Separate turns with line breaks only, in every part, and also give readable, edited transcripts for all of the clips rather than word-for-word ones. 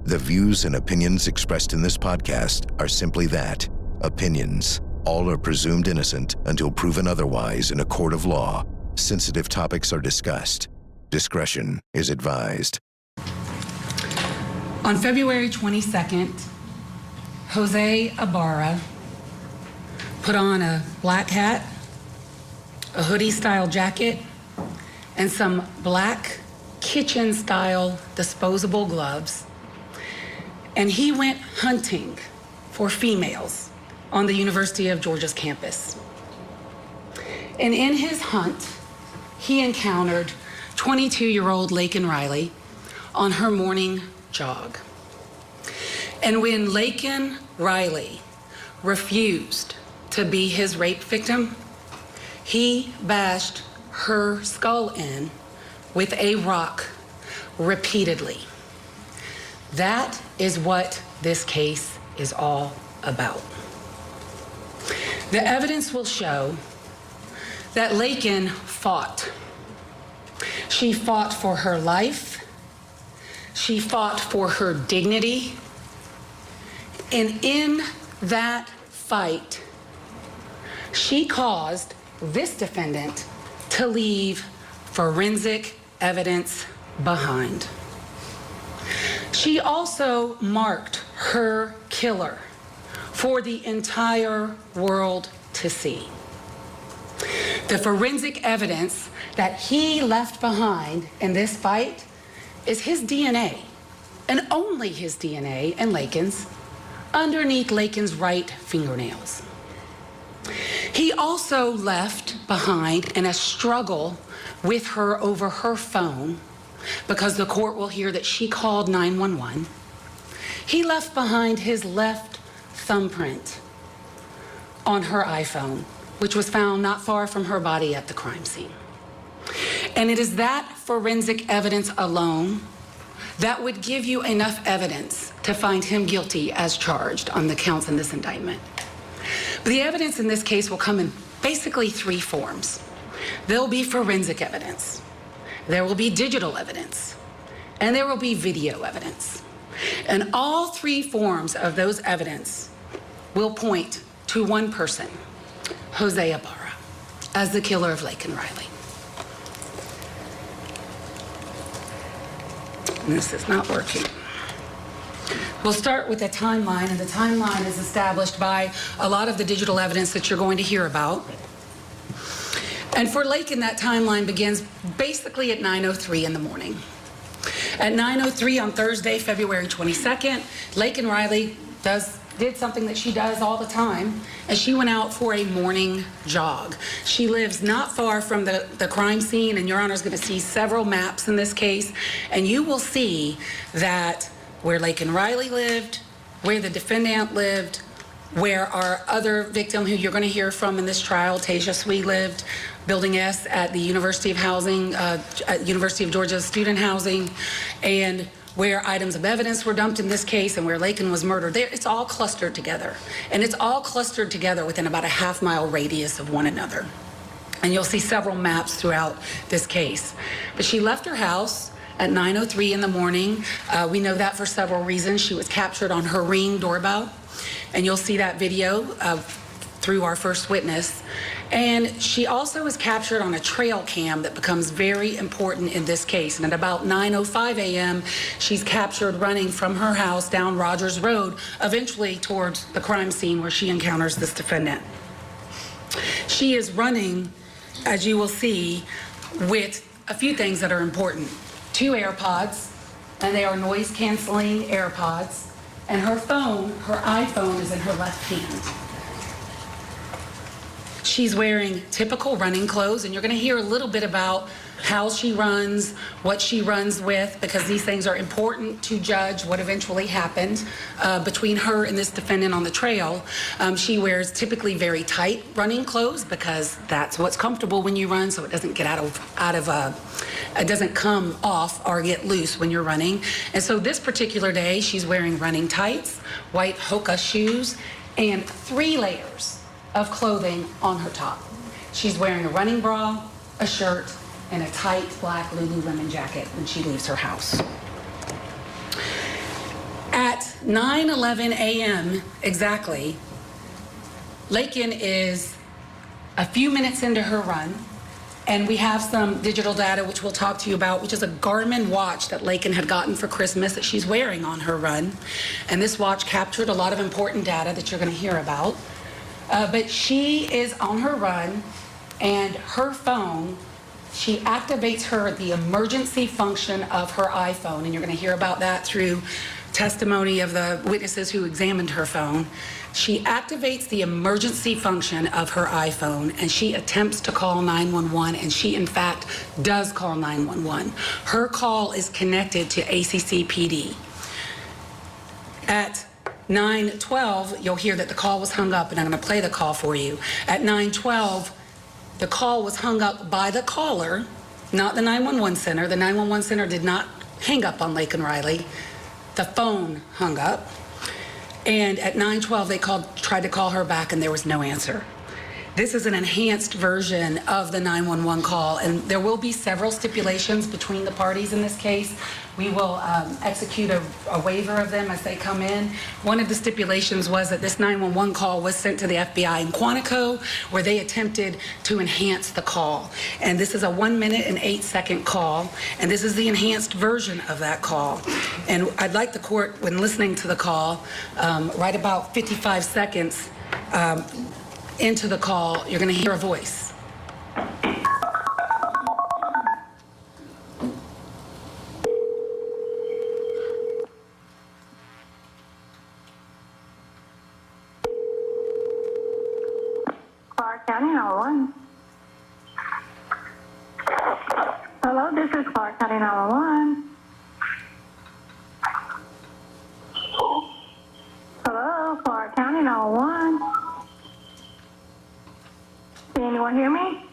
The views and opinions expressed in this podcast are simply that, opinions. All are presumed innocent until proven otherwise in a court of law. Sensitive topics are discussed. Discretion is advised.
On February 22nd, Jose Ibarra put on a black hat, a hoodie-style jacket, and some black kitchen-style disposable gloves. And he went hunting for females on the University of Georgia's campus. And in his hunt, he encountered 22-year-old Laken Riley on her morning jog. And when Laken Riley refused to be his rape victim, he bashed her skull in with a rock repeatedly. That is what this case is all about. The evidence will show that Laken fought. She fought for her life. She fought for her dignity. And in that fight, she caused this defendant to leave forensic evidence behind. She also marked her killer for the entire world to see. The forensic evidence that he left behind in this fight is his DNA, and only his DNA and Laken's, underneath Laken's right fingernails. He also left behind in a struggle with her over her phone, because the court will hear that she called 911. He left behind his left thumbprint on her iPhone, which was found not far from her body at the crime scene. And it is that forensic evidence alone that would give you enough evidence to find him guilty as charged on the counts in this indictment. But the evidence in this case will come in basically three forms. There'll be forensic evidence, there will be digital evidence, and there will be video evidence. And all three forms of those evidence will point to one person, Jose Ibarra, as the killer of Laken Riley. And this is not working. We'll start with a timeline, and the timeline is established by a lot of the digital evidence that you're going to hear about. And for Laken, that timeline begins basically at 9:03 in the morning. At 9:03 on Thursday, February 22nd, Laken Riley did something that she does all the time, and she went out for a morning jog. She lives not far from the crime scene, and Your Honor is going to see several maps in this case, and you will see that where Laken Riley lived, where the defendant lived, where our other victim who you're going to hear from in this trial, Tasia Swee, lived, Building S at the University of Housing, at University of Georgia Student Housing, and where items of evidence were dumped in this case and where Laken was murdered. It's all clustered together. And it's all clustered together within about a half-mile radius of one another. And you'll see several maps throughout this case. But she left her house at 9:03 in the morning. We know that for several reasons. She was captured on her Ring doorbell. And you'll see that video through our first witness. And she also was captured on a trail cam that becomes very important in this case. And at about 9:05 a.m., she's captured running from her house down Rogers Road, eventually towards the crime scene where she encounters this defendant. She is running, as you will see, with a few things that are important. 2 AirPods, and they are noise-canceling AirPods. And her phone, her iPhone, is in her left hand. She's wearing typical running clothes, and you're going to hear a little bit about how she runs, what she runs with, because these things are important to judge what eventually happened between her and this defendant on the trail. She wears typically very tight running clothes because that's what's comfortable when you run, so it doesn't get it doesn't come off or get loose when you're running. And so this particular day, she's wearing running tights, white Hoka shoes, and 3 layers of clothing on her top. She's wearing a running bra, a shirt, and a tight black Lululemon jacket when she leaves her house. 9:11 a.m. exactly, Laken is a few minutes into her run, and we have some digital data which we'll talk to you about, which is a Garmin watch that Laken had gotten for Christmas that she's wearing on her run. And this watch captured a lot of important data that you're going to hear about. But she is on her run, and her phone, she activates the emergency function of her iPhone, and you're going to hear about that through testimony of the witnesses who examined her phone. She activates the emergency function of her iPhone, and she attempts to call 911, and she in fact does call 911. Her call is connected to ACC PD. At 9:12, you'll hear that the call was hung up, and I'm going to play the call for you. At 9:12, the call was hung up by the caller, not the 911 center. The 911 center did not hang up on Laken Riley. The phone hung up. And at 9:12, they tried to call her back, and there was no answer. This is an enhanced version of the 911 call, and there will be several stipulations between the parties in this case. We will execute a waiver of them as they come in. One of the stipulations was that this 911 call was sent to the FBI in Quantico, where they attempted to enhance the call. And this is a 1 minute and 8 second call, and this is the enhanced version of that call. And I'd like the court, when listening to the call, right about 55 seconds into the call, you're going to hear a voice.
Clark County 911. Hello, this is Clark County 911. Hello, Clark County 911. Can anyone hear me?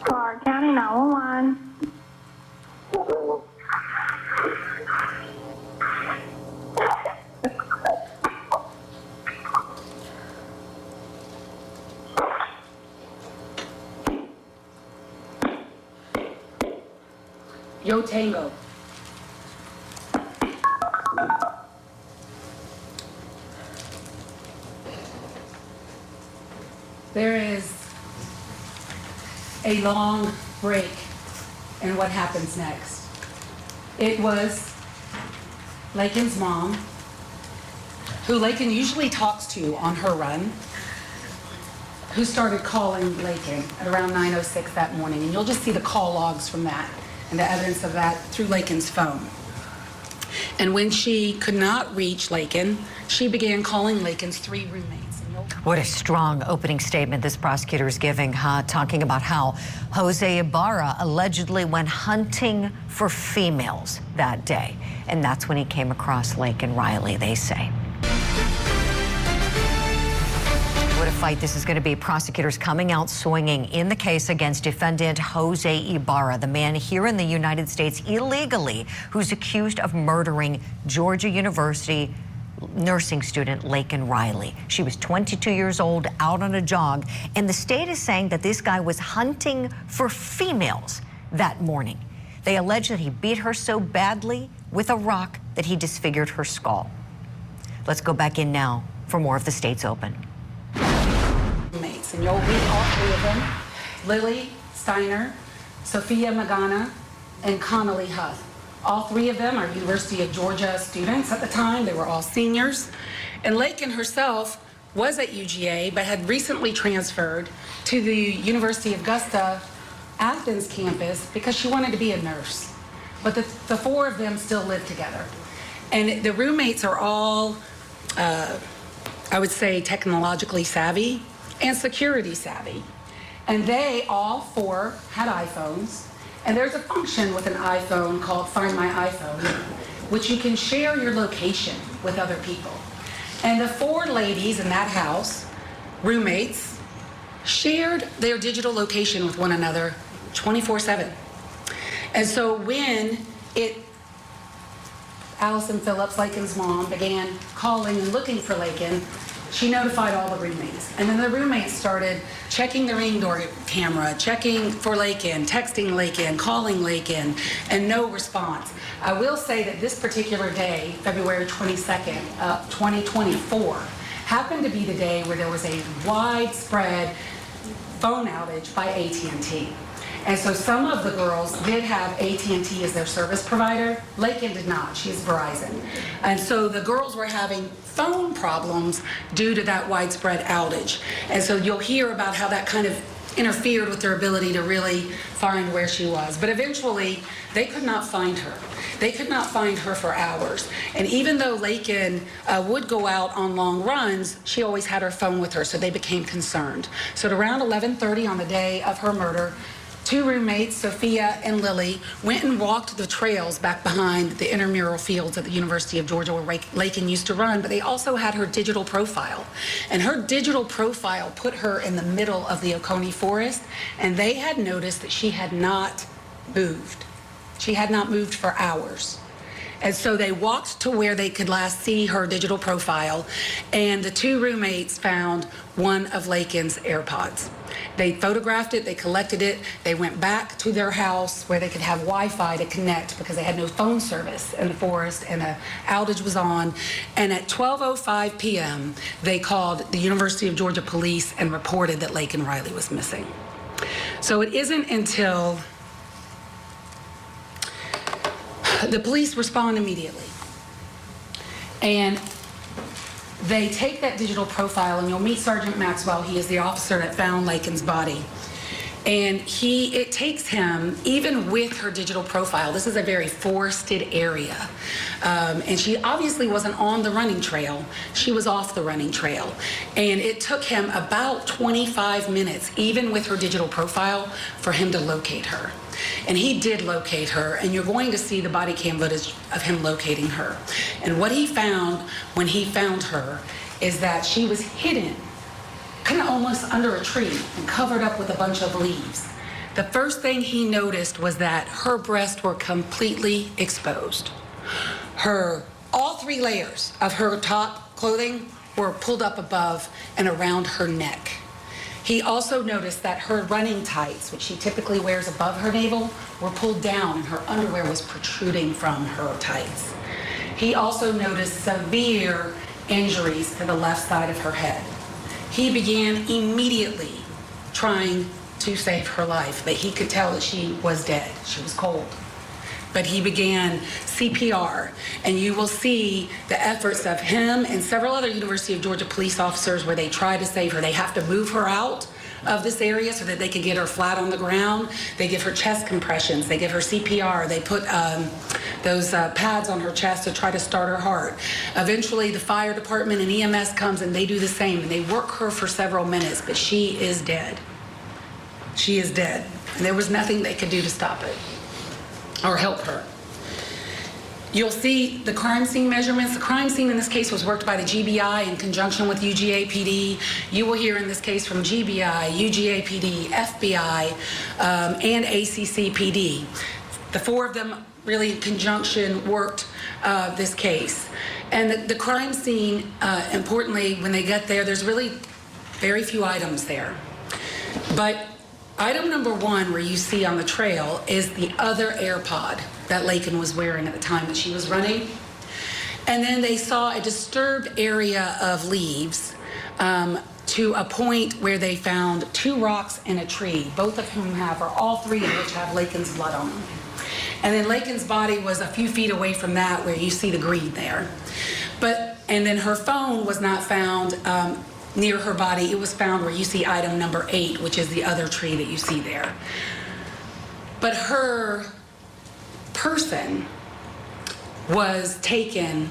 Clark County 911.
Yo Tango. There is a long break in what happens next. It was Laken's mom, who Laken usually talks to on her run, who started calling Laken at around 9:06 that morning. And you'll just see the call logs from that and the evidence of that through Laken's phone. And when she could not reach Laken, she began calling Laken's 3 roommates.
What a strong opening statement this prosecutor is giving, talking about how Jose Ibarra allegedly went hunting for females that day. And that's when he came across Laken Riley, they say. What a fight this is going to be. Prosecutors coming out swinging in the case against defendant Jose Ibarra, the man here in the United States illegally who's accused of murdering Georgia University nursing student Laken Riley. She was 22 years old, out on a jog, and the state is saying that this guy was hunting for females that morning. They allege that he beat her so badly with a rock that he disfigured her skull. Let's go back in now for more of the State's Open.
And you'll read all 3 of them: Lily Steiner, Sophia Magana, and Connolly Huth. All 3 of them are University of Georgia students at the time. They were all seniors. And Laken herself was at UGA, but had recently transferred to the University of Augusta Athens campus because she wanted to be a nurse. But the 4 of them still live together. And the roommates are all, I would say, technologically savvy and security savvy. And they all 4 had iPhones. And there's a function with an iPhone called Find My iPhone, which you can share your location with other people. And the 4 ladies in that house, roommates, shared their digital location with one another 24/7. And so when Allison Phillips, Laken's mom, began calling and looking for Laken, she notified all the roommates. And then the roommates started checking the ring door camera, checking for Laken, texting Laken, calling Laken, and no response. I will say that this particular day, February 22nd, 2024, happened to be the day where there was a widespread phone outage by AT&T. And so some of the girls did have AT&T as their service provider. Laken did not. She is Verizon. And so the girls were having phone problems due to that widespread outage. And so you'll hear about how that kind of interfered with their ability to really find where she was. But eventually, they could not find her. They could not find her for hours. And even though Laken would go out on long runs, she always had her phone with her, so they became concerned. So at around 11:30 on the day of her murder, two roommates, Sophia and Lily, went and walked the trails back behind the intramural fields at the University of Georgia where Laken used to run, but they also had her digital profile. And her digital profile put her in the middle of the Oconee Forest, and they had noticed that she had not moved. She had not moved for hours. And so they walked to where they could last see her digital profile, and the two roommates found one of Laken's AirPods. They photographed it, they collected it, they went back to their house where they could have Wi-Fi to connect because they had no phone service in the forest and an outage was on. And at 12:05 p.m., they called the University of Georgia police and reported that Laken Riley was missing. So it isn't until the police respond immediately, and they take that digital profile, and you'll meet Sergeant Maxwell. He is the officer that found Laken's body. And it takes him, even with her digital profile, this is a very forested area, and she obviously wasn't on the running trail, she was off the running trail. And it took him about 25 minutes, even with her digital profile, for him to locate her. And he did locate her, and you're going to see the body cam footage of him locating her. And what he found when he found her is that she was hidden kind of almost under a tree and covered up with a bunch of leaves. The first thing he noticed was that her breasts were completely exposed. All three layers of her top clothing were pulled up above and around her neck. He also noticed that her running tights, which she typically wears above her navel, were pulled down and her underwear was protruding from her tights. He also noticed severe injuries to the left side of her head. He began immediately trying to save her life, but he could tell that she was dead. She was cold. But he began CPR, and you will see the efforts of him and several other University of Georgia police officers where they try to save her. They have to move her out of this area so that they can get her flat on the ground. They give her chest compressions. They give her CPR. They put those pads on her chest to try to start her heart. Eventually, the fire department and EMS comes and they do the same, and they work her for several minutes, but she is dead. She is dead, and there was nothing they could do to stop it or help her. You'll see the crime scene measurements. The crime scene in this case was worked by the GBI in conjunction with UGA-PD. You will hear in this case from GBI, UGA-PD, FBI, and ACC-PD. The four of them really in conjunction worked this case. And the crime scene, importantly, when they get there, there's really very few items there. But item number one, where you see on the trail, is the other AirPod that Laken was wearing at the time that she was running. And then they saw a disturbed area of leaves to a point where they found two rocks and a tree, both of whom or all three of which have Laken's blood on them. And then Laken's body was a few feet away from that, where you see the green there. And then her phone was not found near her body. It was found where you see item number 8, which is the other tree that you see there. But her person was taken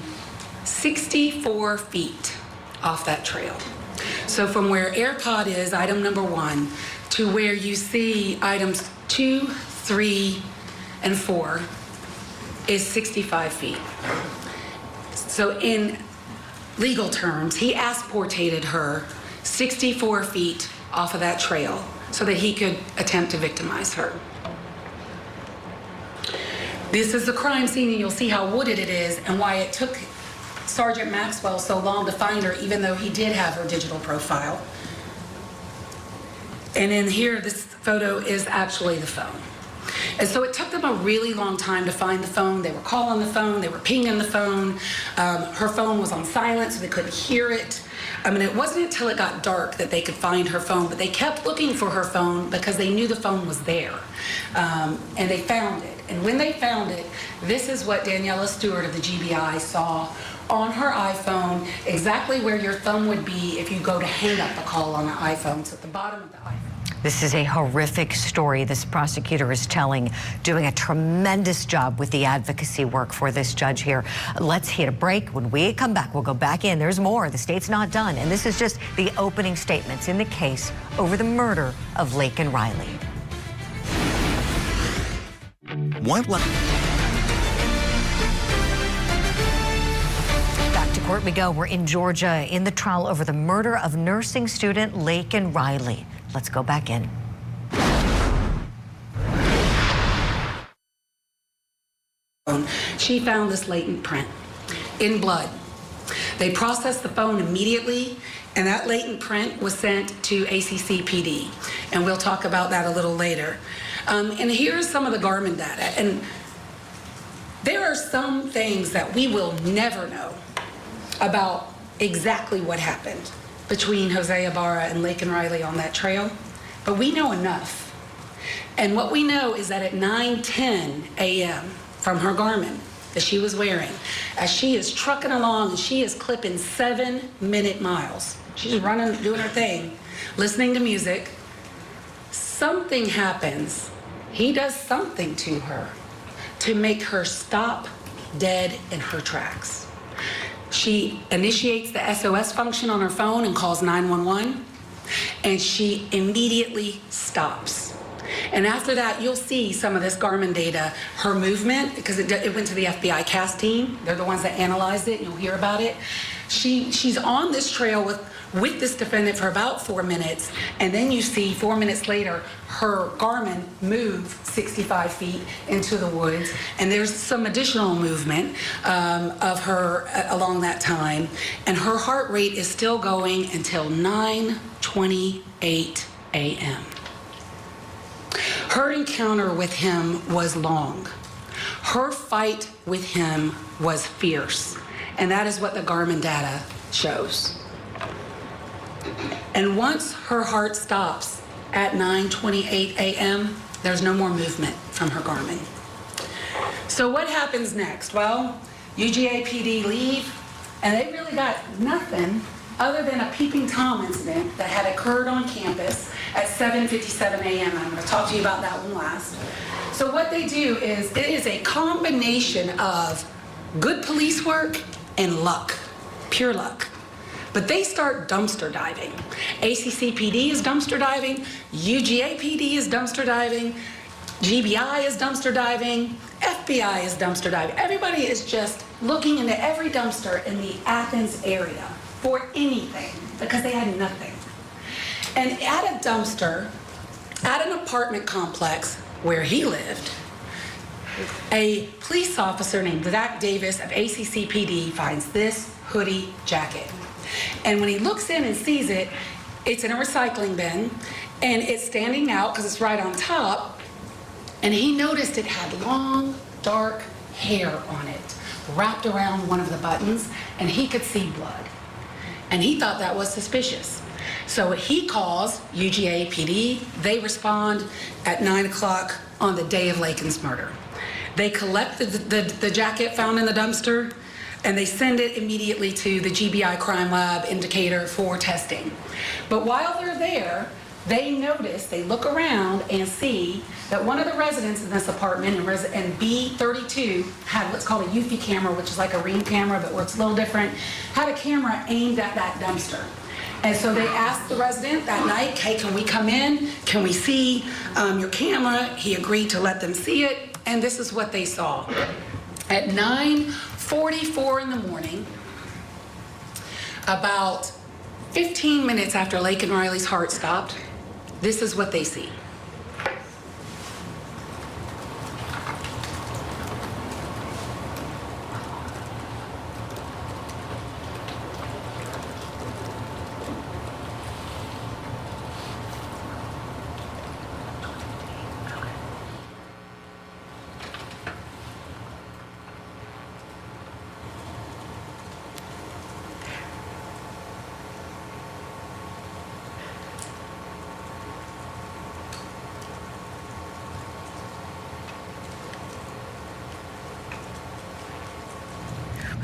64 feet off that trail. So from where AirPod is, item number 1, to where you see items 2, 3, and 4 is 65 feet. So in legal terms, he asportated her 64 feet off of that trail so that he could attempt to victimize her. This is the crime scene, and you'll see how wooded it is and why it took Sergeant Maxwell so long to find her, even though he did have her digital profile. And in here, this photo is actually the phone. And so it took them a really long time to find the phone. They were calling the phone, they were pinging the phone. Her phone was on silent, so they couldn't hear it. I mean, it wasn't until it got dark that they could find her phone, but they kept looking for her phone because they knew the phone was there. And they found it. And when they found it, this is what Daniela Stewart of the GBI saw on her iPhone, exactly where your thumb would be if you go to hang up a call on an iPhone. So at the bottom of the iPhone.
This is a horrific story this prosecutor is telling, doing a tremendous job with the advocacy work for this judge here. Let's hit a break. When we come back, we'll go back in. There's more. The state's not done. And this is just the opening statements in the case over the murder of Laken Riley. Back to court we go. We're in Georgia in the trial over the murder of nursing student Laken Riley. Let's go back in.
She found this latent print in blood. They processed the phone immediately, and that latent print was sent to ACC PD. And we'll talk about that a little later. And here's some of the Garmin data. And there are some things that we will never know about exactly what happened between Jose Ibarra and Laken Riley on that trail, but we know enough. And what we know is that at 9:10 a.m. from her Garmin that she was wearing, as she is trucking along and she is clipping 7-minute miles, she's running, doing her thing, listening to music, something happens. He does something to her to make her stop dead in her tracks. She initiates the SOS function on her phone and calls 911, and she immediately stops. And after that, you'll see some of this Garmin data, her movement, because it went to the FBI CAS team. They're the ones that analyzed it, and you'll hear about it. She's on this trail with this defendant for about 4 minutes, and then you see 4 minutes later, her Garmin move 65 feet into the woods, and there's some additional movement of her along that time, and her heart rate is still going until 9:28 a.m. Her encounter with him was long. Her fight with him was fierce, and that is what the Garmin data shows. And once her heart stops at 9:28 a.m., there's no more movement from her Garmin. So what happens next? Well, UGA PD leave, and they really got nothing other than a peeping Tom incident that had occurred on campus at 7:57 a.m. I'm going to talk to you about that one last. So what they do is, it is a combination of good police work and luck, pure luck. But they start dumpster diving. ACC PD is dumpster diving, UGA PD is dumpster diving, GBI is dumpster diving, FBI is dumpster diving. Everybody is just looking into every dumpster in the Athens area for anything because they had nothing. And at a dumpster, at an apartment complex where he lived, a police officer named Zach Davis of ACC PD finds this hoodie jacket. And when he looks in and sees it, it's in a recycling bin, and it's standing out because it's right on top, and he noticed it had long, dark hair on it, wrapped around one of the buttons, and he could see blood. And he thought that was suspicious. So he calls UGA PD. They respond at 9 o'clock on the day of Laken's murder. They collect the jacket found in the dumpster, and they send it immediately to the GBI Crime Lab indicator for testing. But while they're there, they notice, they look around and see that one of the residents in this apartment, and B32, had what's called a Eufy camera, which is like a Ring camera but works a little different, had a camera aimed at that dumpster. And so they asked the resident that night, hey, can we come in? Can we see your camera? He agreed to let them see it, and this is what they saw. At 9:44 in the morning, about 15 minutes after Laken Riley's heart stopped, This is what they see.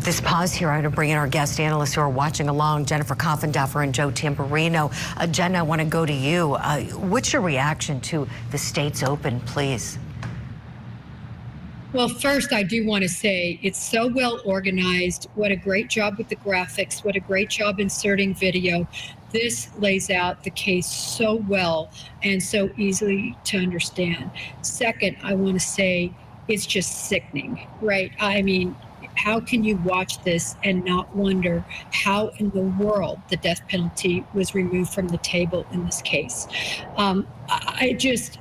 This pause here, I'm going to bring in our guest analysts who are watching along, Jennifer Coffindaffer and Joe Tamburino. Jen, I want to go to you. What's your reaction to the state's open, please?
Well, first, I do want to say it's so well organized. What a great job with the graphics. What a great job inserting video. This lays out the case so well and so easily to understand. Second, I want to say it's just sickening, right? I mean, how can you watch this and not wonder how in the world the death penalty was removed from the table in this case? I just,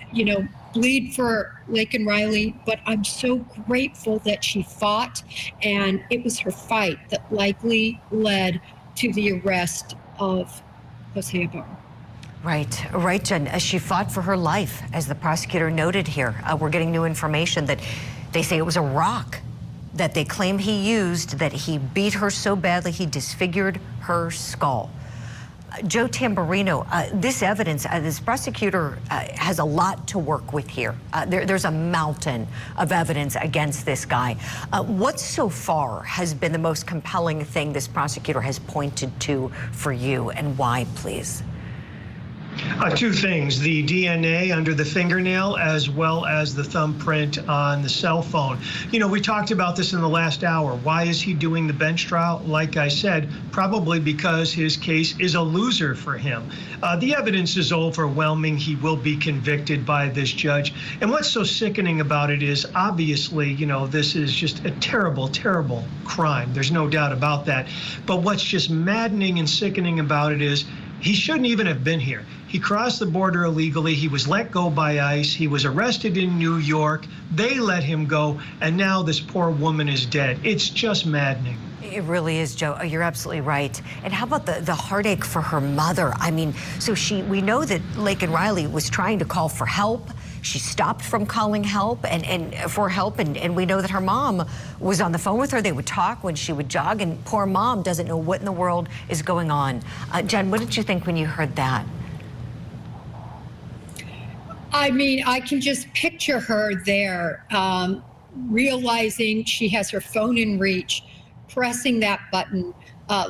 bleed for Laken Riley, but I'm so grateful that she fought, and it was her fight that likely led to the arrest of Jose Ibarra.
Right, Jen. She fought for her life, as the prosecutor noted here. We're getting new information that they say it was a rock that they claim he used, that he beat her so badly he disfigured her skull. Joe Tamburino, this evidence, this prosecutor has a lot to work with here. There's a mountain of evidence against this guy. What so far has been the most compelling thing this prosecutor has pointed to for you, and why, please?
Two things, the DNA under the fingernail as well as the thumbprint on the cell phone. We talked about this in the last hour. Why is he doing the bench trial? Like I said, probably because his case is a loser for him. The evidence is overwhelming. He will be convicted by this judge. And what's so sickening about it is, obviously, this is just a terrible, terrible crime. There's no doubt about that. But what's just maddening and sickening about it is he shouldn't even have been here. He crossed the border illegally. He was let go by ICE. He was arrested in New York. They let him go, and now this poor woman is dead. It's just maddening.
It really is, Joe. You're absolutely right. And how about the heartache for her mother? I mean, so we know that Laken Riley was trying to call for help. She stopped from calling help and for help, and we know that her mom was on the phone with her. They would talk when she would jog, and poor mom doesn't know what in the world is going on. Jen, what did you think when you heard that?
I mean, I can just picture her there, realizing she has her phone in reach, pressing that button,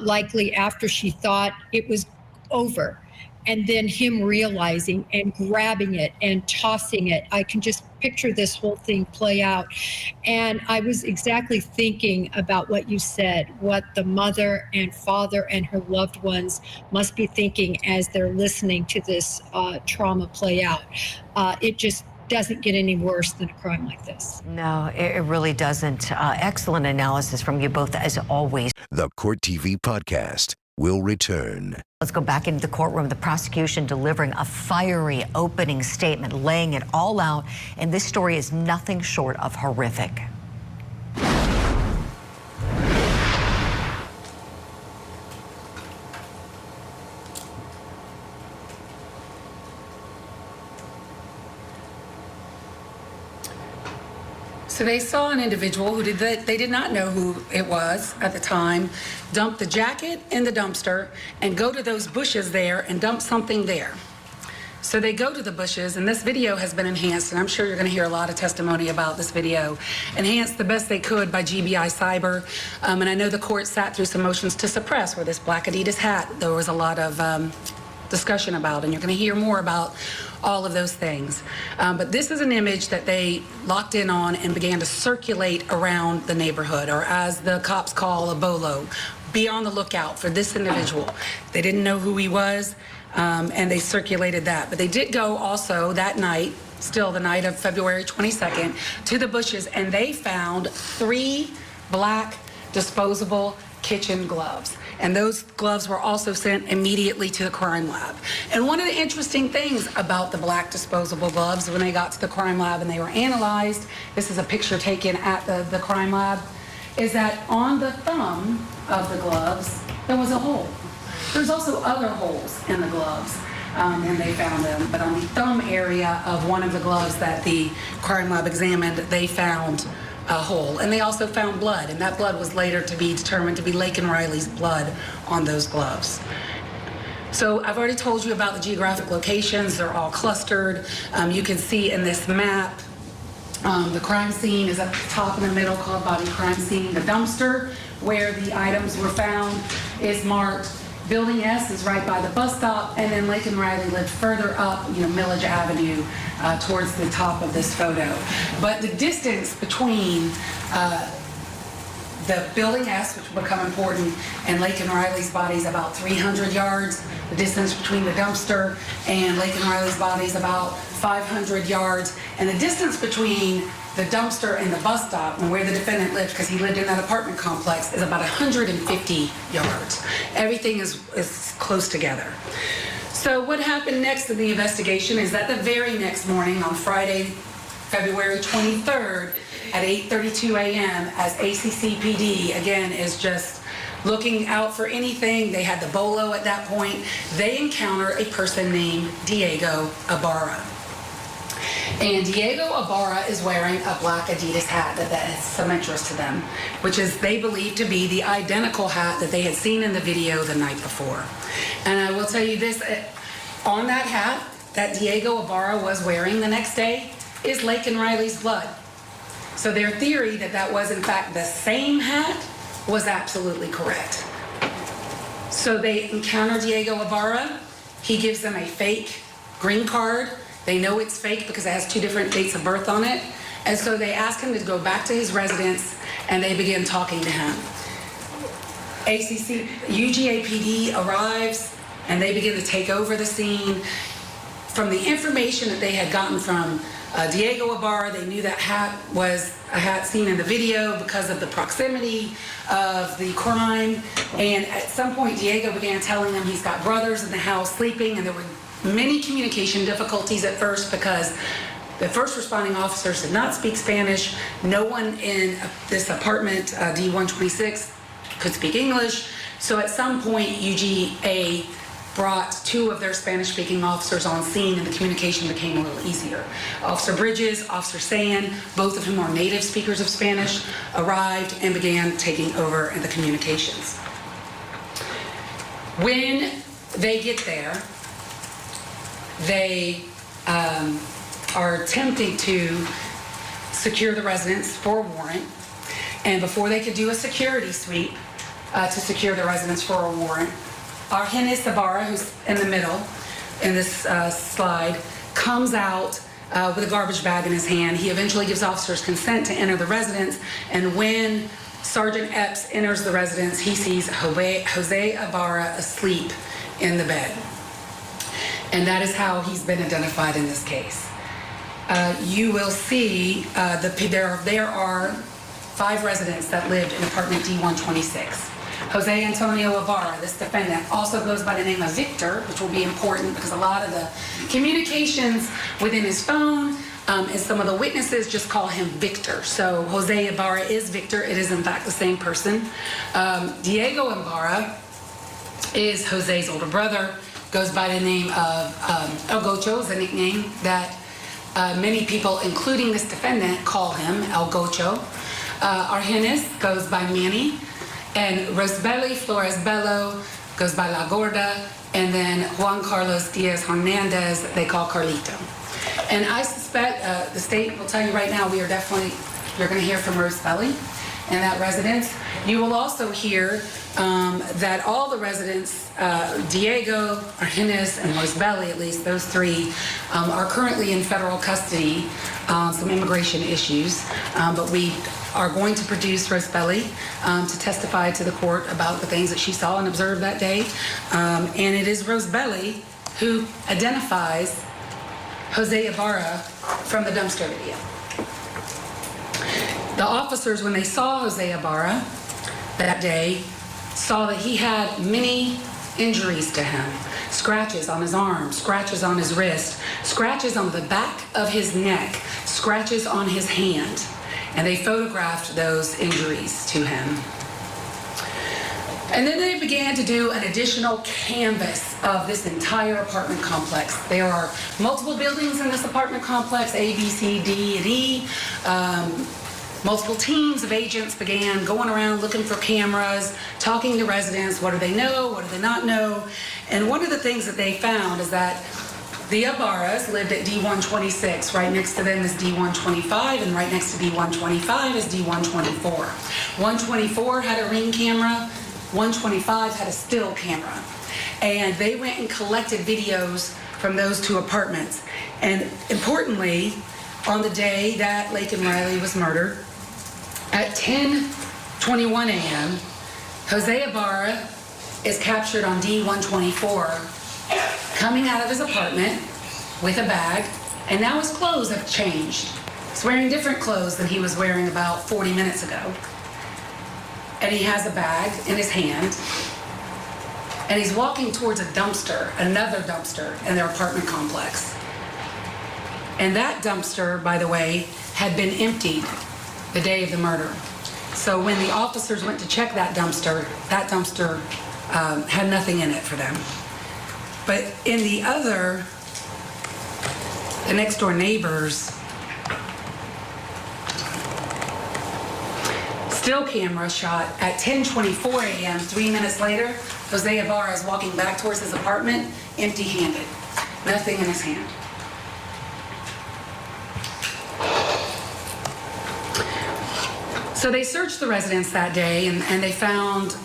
likely after she thought it was over. And then him realizing and grabbing it and tossing it. I can just picture this whole thing play out. And I was exactly thinking about what you said, what the mother and father and her loved ones must be thinking as they're listening to this trauma play out. It just doesn't get any worse than a crime like this.
No, it really doesn't. Excellent analysis from you both, as always.
The Court TV podcast will return.
Let's go back into the courtroom. The prosecution delivering a fiery opening statement, laying it all out. And this story is nothing short of horrific.
So they saw an individual who they did not know who it was at the time, dump the jacket in the dumpster and go to those bushes there and dump something there. So they go to the bushes, and this video has been enhanced, and I'm sure you're going to hear a lot of testimony about this video, enhanced the best they could by GBI Cyber. And I know the court sat through some motions to suppress where this black Adidas hat, there was a lot of discussion about, and you're going to hear more about all of those things. But this is an image that they locked in on and began to circulate around the neighborhood, or as the cops call, a bolo. Be on the lookout for this individual. They didn't know who he was, and they circulated that. But they did go also that night, still the night of February 22nd, to the bushes, and they found 3 black disposable kitchen gloves. And those gloves were also sent immediately to the crime lab. And one of the interesting things about the black disposable gloves when they got to the crime lab and they were analyzed, this is a picture taken at the crime lab, is that on the thumb of the gloves, there was a hole. There's also other holes in the gloves, and they found them. But on the thumb area of one of the gloves that the crime lab examined, they found a hole. And they also found blood, and that blood was later to be determined to be Laken Riley's blood on those gloves. So I've already told you about the geographic locations. They're all clustered. You can see in this map, the crime scene is at the top in the middle, called body crime scene. The dumpster where the items were found is marked. Building S is right by the bus stop, and then Laken Riley lived further up, Millage Avenue, towards the top of this photo. But the distance between the Building S, which will become important, and Laken Riley's body is about 300 yards. The distance between the dumpster and Laken Riley's body is about 500 yards. And the distance between the dumpster and the bus stop and where the defendant lived, because he lived in that apartment complex, is about 150 yards. Everything is close together. So what happened next in the investigation is that the very next morning, on Friday, February 23rd, at 8:32 a.m., as ACCPD, again, is just looking out for anything. They had the bolo at that point. They encounter a person named Diego Ibarra. And Diego Ibarra is wearing a black Adidas hat that has some interest to them, which is they believe to be the identical hat that they had seen in the video the night before. And I will tell you this, on that hat that Diego Ibarra was wearing the next day is Laken Riley's blood. So their theory that that was in fact the same hat was absolutely correct. So they encounter Diego Ibarra. He gives them a fake green card. They know it's fake because it has 2 different dates of birth on it. And so they ask him to go back to his residence, and they begin talking to him. UGAPD arrives, and they begin to take over the scene. From the information that they had gotten from Diego Ibarra, they knew that hat was a hat seen in the video because of the proximity of the crime. And at some point, Diego began telling them he's got brothers in the house sleeping, and there were many communication difficulties at first because the first responding officers did not speak Spanish. No one in this apartment, D126, could speak English. So at some point, UGA brought 2 of their Spanish-speaking officers on scene, and the communication became a little easier. Officer Bridges, Officer Sand, both of whom are native speakers of Spanish, arrived and began taking over in the communications. When they get there, they are attempting to secure the residence for a warrant. And before they could do a security sweep to secure the residence for a warrant, Jose Ibarra, who's in the middle in this slide, comes out with a garbage bag in his hand. He eventually gives officers consent to enter the residence. And when Sergeant Epps enters the residence, he sees Jose Ibarra asleep in the bed. And that is how he's been identified in this case. You will see there are 5 residents that lived in apartment D126. Jose Antonio Ibarra, this defendant, also goes by the name of Victor, which will be important because a lot of the communications within his phone and some of the witnesses just call him Victor. So Jose Ibarra is Victor. It is in fact the same person. Diego Ibarra is Jose's older brother, goes by the name of El Gocho, is a nickname that many people, including this defendant, call him El Gocho. Argenis goes by Manny, and Rosbelli Flores Bello goes by La Gorda, and then Juan Carlos Diaz Hernandez they call Carlito. And I suspect the state will tell you right now you're going to hear from Rosbelli in that residence. You will also hear that all the residents, Diego, Argenis, and Rosbelli, at least those 3, are currently in federal custody on some immigration issues. But we are going to produce Rosbelli to testify to the court about the things that she saw and observed that day. And it is Rosbelli who identifies Jose Ibarra from the dumpster video. The officers, when they saw Jose Ibarra that day, saw that he had many injuries to him. Scratches on his arm, scratches on his wrist, scratches on the back of his neck, scratches on his hand. And they photographed those injuries to him. And then they began to do an additional canvass of this entire apartment complex. There are multiple buildings in this apartment complex, A, B, C, D, and E. Multiple teams of agents began going around looking for cameras, talking to residents. What do they know? What do they not know? And one of the things that they found is that the Ibarras lived at D126. Right next to them is D125, and right next to D125 is D124. 124 had a ring camera. 125 had a still camera. And they went and collected videos from those two apartments. And importantly, on the day that Laken Riley was murdered, at 10:21 a.m., Jose Ibarra is captured on D124 coming out of his apartment with a bag, and now his clothes have changed. He's wearing different clothes than he was wearing about 40 minutes ago. And he has a bag in his hand, and he's walking towards a dumpster, another dumpster in their apartment complex. And that dumpster, by the way, had been emptied the day of the murder. So when the officers went to check that dumpster had nothing in it for them. But in the next door neighbors, still camera shot at 10:24 a.m., 3 minutes later, Jose Ibarra is walking back towards his apartment, empty-handed, nothing in his hand. So they searched the residence that day, and they found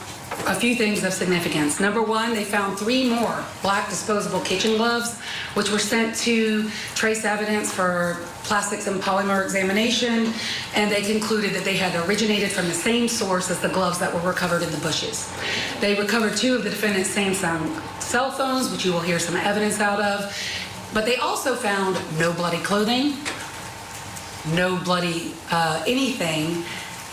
a few things of significance. Number one, they found 3 more black disposable kitchen gloves, which were sent to trace evidence for plastics and polymer examination, and they concluded that they had originated from the same source as the gloves that were recovered in the bushes. They recovered 2 of the defendant's Samsung cell phones, which you will hear some evidence out of, but they also found no bloody clothing, no bloody anything,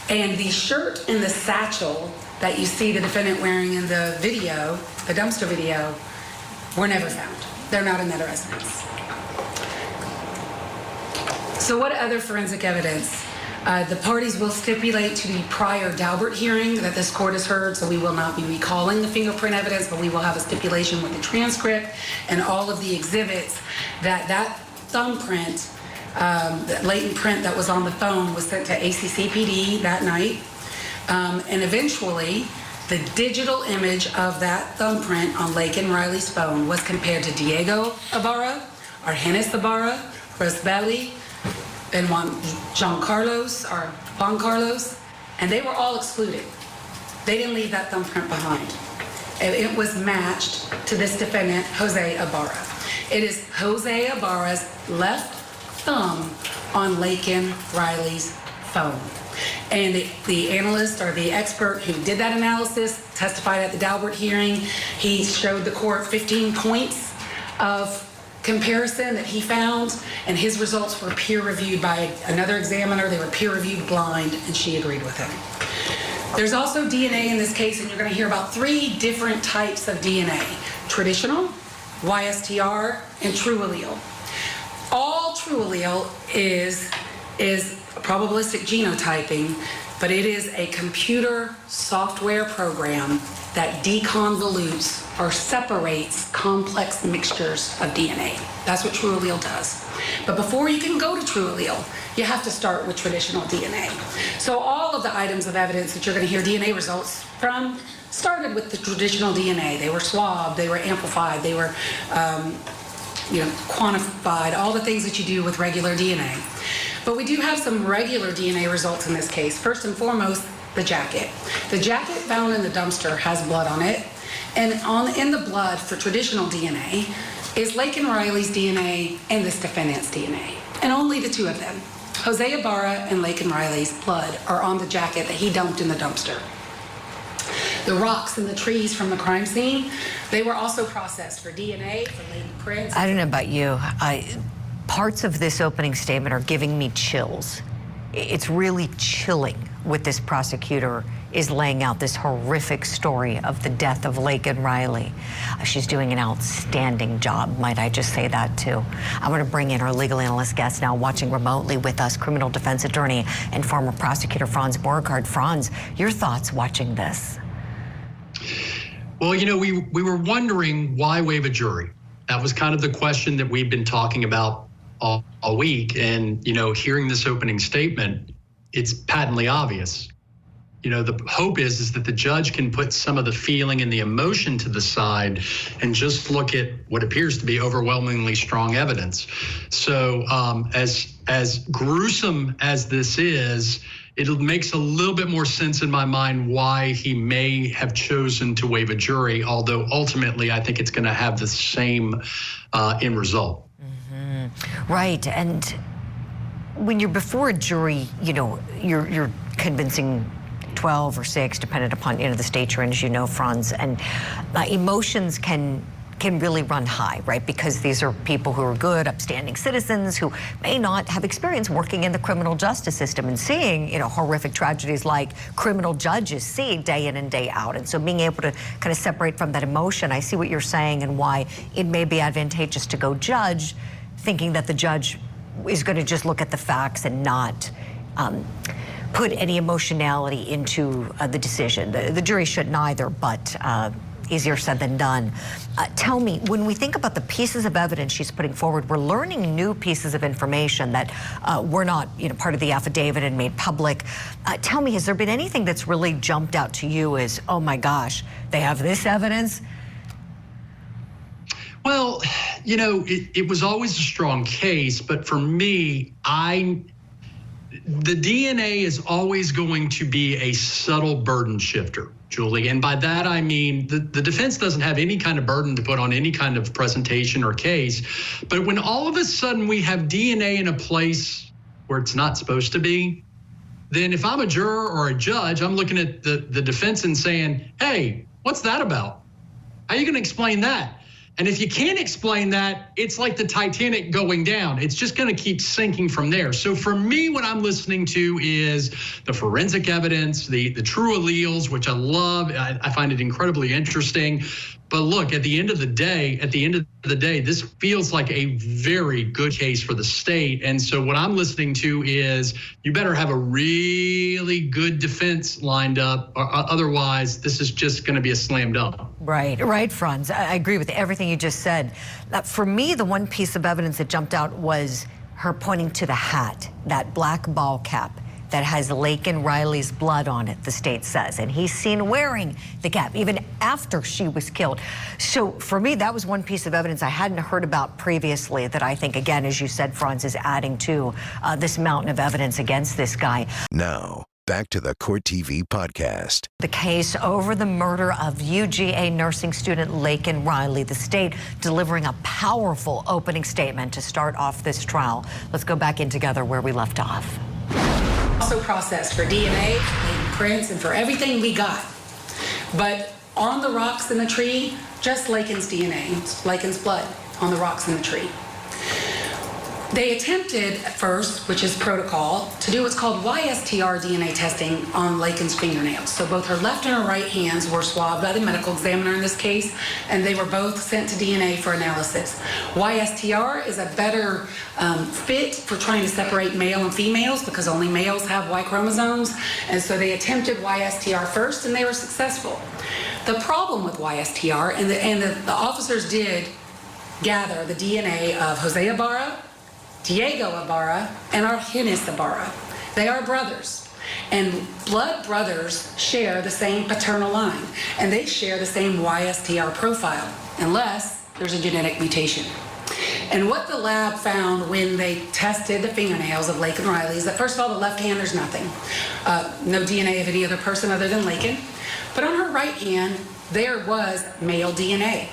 and the shirt and the satchel that you see the defendant wearing in the video, the dumpster video, were never found. They're not in that residence. So what other forensic evidence? The parties will stipulate to the prior Daubert hearing that this court has heard, so we will not be recalling the fingerprint evidence, but we will have a stipulation with the transcript and all of the exhibits that thumbprint, that latent print that was on the phone was sent to ACCPD that night. And eventually, the digital image of that thumbprint on Laken Riley's phone was compared to Diego Ibarra, Argenis Ibarra, Rosbelli, and Juan Carlos, and they were all excluded. They didn't leave that thumbprint behind. It was matched to this defendant, Jose Ibarra. It is Jose Ibarra's left thumb on Laken Riley's phone. And the analyst or the expert who did that analysis testified at the Daubert hearing. He showed the court 15 points of comparison that he found, and his results were peer-reviewed by another examiner. They were peer-reviewed blind, and she agreed with him. There's also DNA in this case, and you're going to hear about 3 different types of DNA: traditional, YSTR, and true allele. All true allele is probabilistic genotyping, but it is a computer software program that deconvolutes or separates complex mixtures of DNA. That's what true allele does. But before you can go to true allele, you have to start with traditional DNA. So all of the items of evidence that you're going to hear DNA results from started with the traditional DNA. They were swabbed, they were amplified, they were quantified, all the things that you do with regular DNA. But we do have some regular DNA results in this case. First and foremost, the jacket. The jacket found in the dumpster has blood on it, and in the blood for traditional DNA is Laken Riley's DNA and this defendant's DNA, and only the 2 of them. Jose Ibarra and Laken Riley's blood are on the jacket that he dumped in the dumpster. The rocks and the trees from the crime scene, they were also processed for DNA, for latent prints.
I don't know about you. Parts of this opening statement are giving me chills. It's really chilling what this prosecutor is laying out this horrific story of the death of Laken Riley. She's doing an outstanding job, might I just say that too. I want to bring in our legal analyst guest now watching remotely with us, criminal defense attorney and former prosecutor Franz Borghardt. Franz, your thoughts watching this?
Well, you know, we were wondering why waive a jury. That was kind of the question that we've been talking about all week. And, you know, hearing this opening statement, it's patently obvious. You know, the hope is that the judge can put some of the feeling and the emotion to the side and just look at what appears to be overwhelmingly strong evidence. So as gruesome as this is, it makes a little bit more sense in my mind why he may have chosen to waive a jury, although ultimately I think it's going to have the same end result.
Mm-hmm. Right. And when you're before a jury, you know, you're convincing 12 or 6, depending upon, you know, the state you're in, as you know, Franz, and emotions can really run high, right? Because these are people who are good, upstanding citizens who may not have experience working in the criminal justice system and seeing, you know, horrific tragedies like criminal judges see day in and day out. And so being able to kind of separate from that emotion, I see what you're saying and why it may be advantageous to go judge, thinking that the judge is going to just look at the facts and not put any emotionality into the decision. The jury shouldn't either, but easier said than done. Tell me, when we think about the pieces of evidence she's putting forward, we're learning new pieces of information that were not, you know, part of the affidavit and made public. Tell me, has there been anything that's really jumped out to you as, oh my gosh, they have this evidence?
Well, you know, it was always a strong case, but for me, the DNA is always going to be a subtle burden shifter, Julie. And by that, I mean the defense doesn't have any kind of burden to put on any kind of presentation or case. But when all of a sudden we have DNA in a place where it's not supposed to be, then if I'm a juror or a judge, I'm looking at the defense and saying, hey, what's that about? How are you going to explain that? And if you can't explain that, it's like the Titanic going down. It's just going to keep sinking from there. So for me, what I'm listening to is the forensic evidence, the true alleles, which I love. I find it incredibly interesting. But look, at the end of the day, this feels like a very good case for the state. And so what I'm listening to is you better have a really good defense lined up, or otherwise this is just going to be a slam dunk.
Right, Franz. I agree with everything you just said. For me, the one piece of evidence that jumped out was her pointing to the hat, that black ball cap that has Laken Riley's blood on it, the state says. And he's seen wearing the cap even after she was killed. So for me, that was one piece of evidence I hadn't heard about previously that I think, again, as you said, Franz, is adding to this mountain of evidence against this guy.
Now, back to the Court TV podcast.
The case over the murder of UGA nursing student Laken Riley, the state delivering a powerful opening statement to start off this trial. Let's go back in together where we left off.
Also processed for DNA, prints, and for everything we got. But on the rocks in the tree, just Laken's DNA, Laken's blood on the rocks in the tree. They attempted at first, which is protocol, to do what's called YSTR DNA testing on Laken's fingernails. So both her left and her right hands were swabbed by the medical examiner in this case, and they were both sent to DNA for analysis. YSTR is a better fit for trying to separate male and females because only males have Y chromosomes, and so they attempted YSTR first, and they were successful. The problem with YSTR, and the officers did gather the DNA of Jose Ibarra, Diego Ibarra, and Argenis Ibarra. They are brothers, and blood brothers share the same paternal line, and they share the same YSTR profile, unless there's a genetic mutation. And what the lab found when they tested the fingernails of Laken Riley is that, first of all, the left hand, there's nothing. No DNA of any other person other than Laken. But on her right hand, there was male DNA.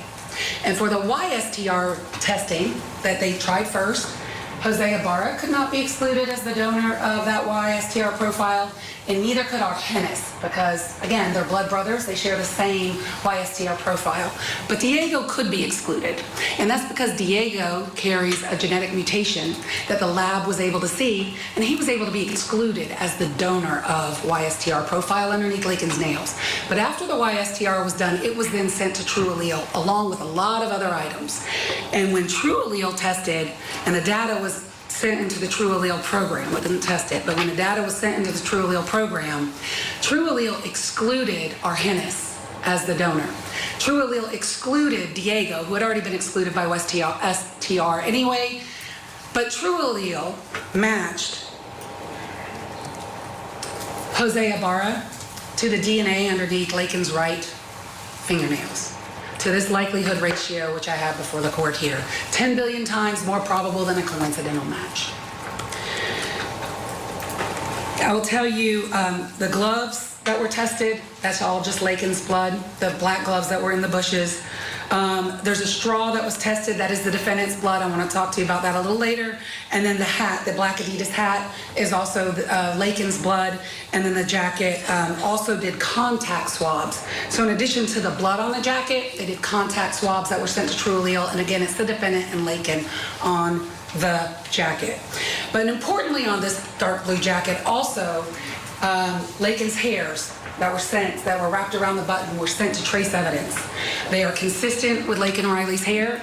And for the YSTR testing that they tried first, Jose Ibarra could not be excluded as the donor of that YSTR profile, and neither could Argenis, because, again, they're blood brothers. They share the same YSTR profile. But Diego could be excluded, and that's because Diego carries a genetic mutation that the lab was able to see, and he was able to be excluded as the donor of YSTR profile underneath Laken's nails. But after the YSTR was done, it was then sent to True Allele, along with a lot of other items. And when True Allele tested, and the data was sent into the True Allele program. It didn't test it, but when the data was sent into the True Allele program, True Allele excluded Argenis as the donor. True Allele excluded Diego, who had already been excluded by STR anyway, but True Allele matched Jose Ibarra to the DNA underneath Laken's right fingernails, to this likelihood ratio, which I have before the court here. 10 billion times more probable than a coincidental match. I will tell you the gloves that were tested, that's all just Laken's blood, the black gloves that were in the bushes. There's a straw that was tested, that is the defendant's blood. I want to talk to you about that a little later. And then the hat, the black Adidas hat, is also Laken's blood. And then the jacket also did contact swabs. So in addition to the blood on the jacket, they did contact swabs that were sent to True Allele. And again, it's the defendant and Laken on the jacket. But importantly on this dark blue jacket, also Laken's hairs that were sent, that were wrapped around the button, were sent to trace evidence. They are consistent with Laken Riley's hair,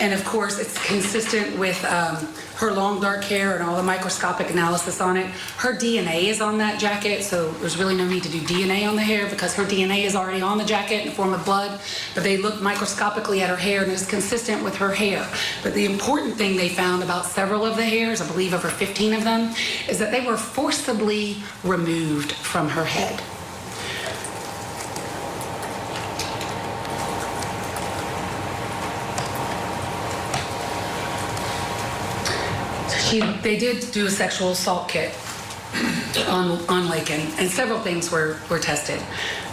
and of course it's consistent with her long dark hair and all the microscopic analysis on it. Her DNA is on that jacket, so there's really no need to do DNA on the hair because her DNA is already on the jacket in the form of blood, but they looked microscopically at her hair and it's consistent with her hair. But the important thing they found about several of the hairs, I believe over 15 of them, is that they were forcibly removed from her head. They did do a sexual assault kit on Laken, and several things were tested.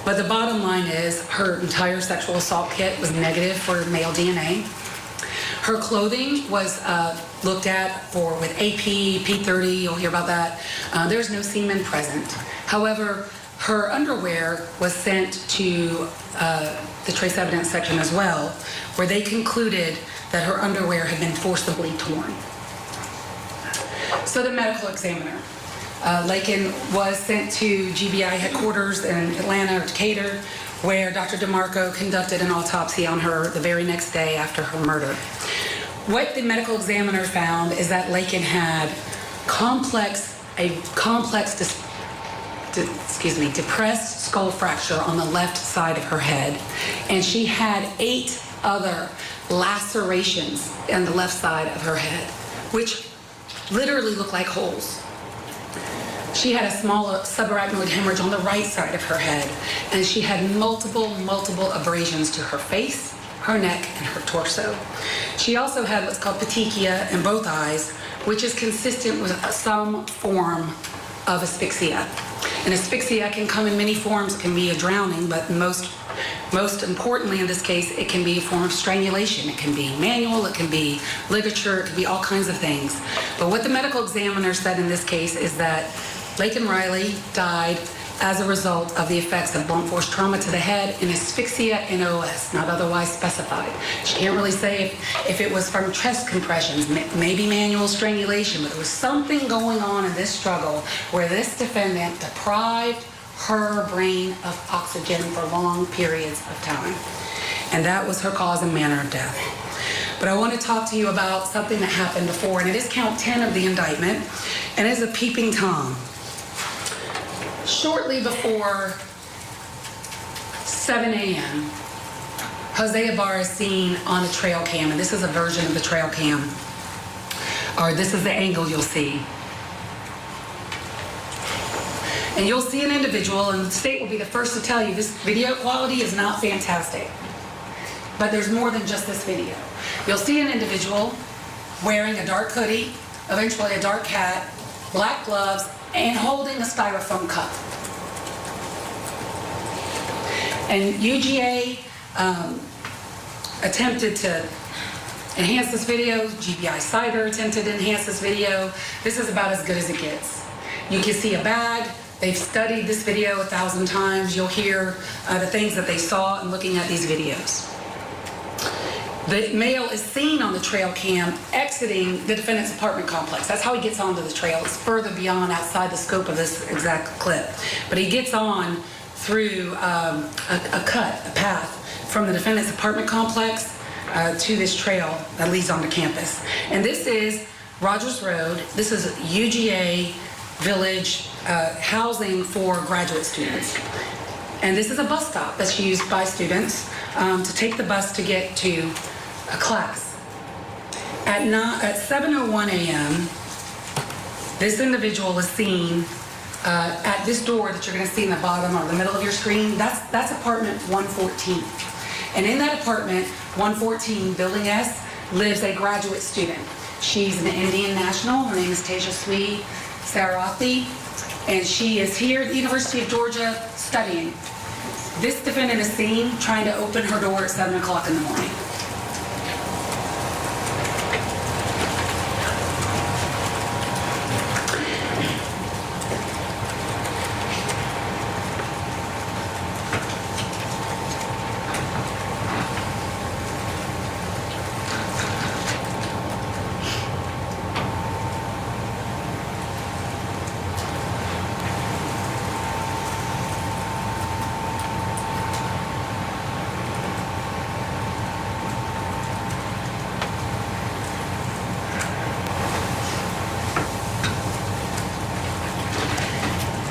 But the bottom line is her entire sexual assault kit was negative for male DNA. Her clothing was looked at with AP, P30, you'll hear about that. There's no semen present. However, her underwear was sent to the trace evidence section as well, where they concluded that her underwear had been forcibly torn. So the medical examiner, Laken was sent to GBI headquarters in Atlanta or Decatur, where Dr. DeMarco conducted an autopsy on her the very next day after her murder. What the medical examiner found is that Laken had depressed skull fracture on the left side of her head, and she had 8 other lacerations on the left side of her head, which literally look like holes. She had a small subarachnoid hemorrhage on the right side of her head, and she had multiple abrasions to her face, her neck, and her torso. She also had what's called petechia in both eyes, which is consistent with some form of asphyxia. And asphyxia can come in many forms. It can be a drowning, but most importantly in this case, it can be a form of strangulation. It can be manual, it can be ligature, it can be all kinds of things. But what the medical examiner said in this case is that Laken Riley died as a result of the effects of blunt force trauma to the head and asphyxia NOS, not otherwise specified. She can't really say if it was from chest compressions, maybe manual strangulation, but there was something going on in this struggle where this defendant deprived her brain of oxygen for long periods of time. And that was her cause and manner of death. But I want to talk to you about something that happened before, and it is count 10 of the indictment, and it is a peeping Tom. Shortly before 7 a.m., Jose Ibarra is seen on the trail cam, and this is a version of the trail cam, or this is the angle you'll see. And you'll see an individual, and the state will be the first to tell you this video quality is not fantastic. But there's more than just this video. You'll see an individual wearing a dark hoodie, eventually a dark hat, black gloves, and holding a styrofoam cup. And UGA attempted to enhance this video. GBI Cyber attempted to enhance this video. This is about as good as it gets. You can see a bag. They've studied this video 1,000 times. You'll hear the things that they saw in looking at these videos. The male is seen on the trail cam exiting the defendant's apartment complex. That's how he gets onto the trail. It's further beyond outside the scope of this exact clip. But he gets on through a path from the defendant's apartment complex to this trail that leads onto campus. And this is Rogers Road. This is UGA Village housing for graduate students. And this is a bus stop that's used by students to take the bus to get to a class. At 7:01 a.m., this individual is seen at this door that you're going to see in the bottom or the middle of your screen. That's apartment 114. And in that apartment, 114, Building S, lives a graduate student. She's an Indian national. Her name is Tejaswi Sarathi, and she is here at the University of Georgia studying. This defendant is seen trying to open her door at 7 o'clock in the morning.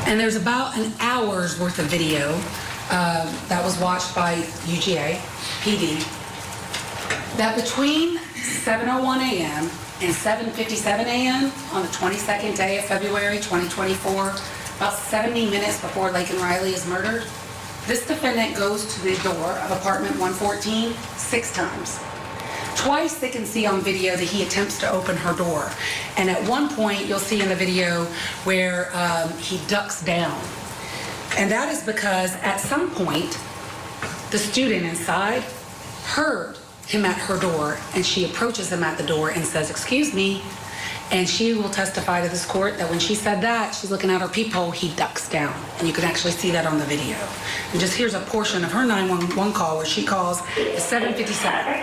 And there's about an hour's worth of video that was watched by UGA PD that between 7:01 a.m. and 7:57 a.m. on the 22nd day of February 2024, about 70 minutes before Laken Riley is murdered, this defendant goes to the door of apartment 114 6 times. Twice they can see on video that he attempts to open her door. And at one point you'll see in the video where he ducks down. And that is because at some point the student inside heard him at her door, and she approaches him at the door and says, "Excuse me." And she will testify to this court that when she said that, she's looking at her peephole, he ducks down. And you can actually see that on the video. And just here's a portion of her 911 call where she calls at 7:57.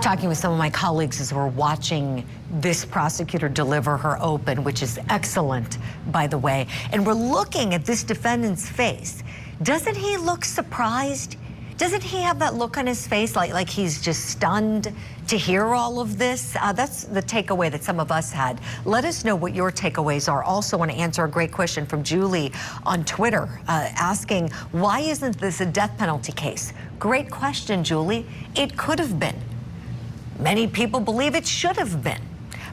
Talking with some of my colleagues as we're watching this prosecutor deliver her open, which is excellent, by the way. And we're looking at this defendant's face. Doesn't he look surprised? Doesn't he have that look on his face like he's just stunned to hear all of this? That's the takeaway that some of us had. Let us know what your takeaways are. Also want to answer a great question from Julie on Twitter asking, why isn't this a death penalty case? Great question, Julie. It could have been. Many people believe it should have been.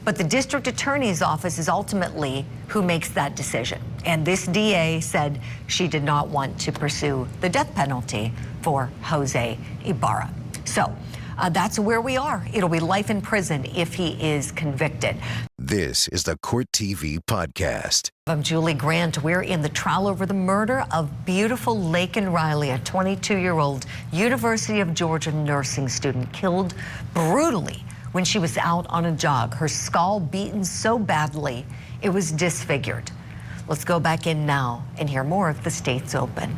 But the district attorney's office is ultimately who makes that decision. And this DA said she did not want to pursue the death penalty for Jose Ibarra. So that's where we are. It'll be life in prison if he is convicted.
This is the Court TV podcast.
I'm Julie Grant. We're in the trial over the murder of beautiful Laken Riley, a 22-year-old University of Georgia nursing student killed brutally when she was out on a jog. Her skull beaten so badly it was disfigured. Let's go back in now and hear more of the State's Open.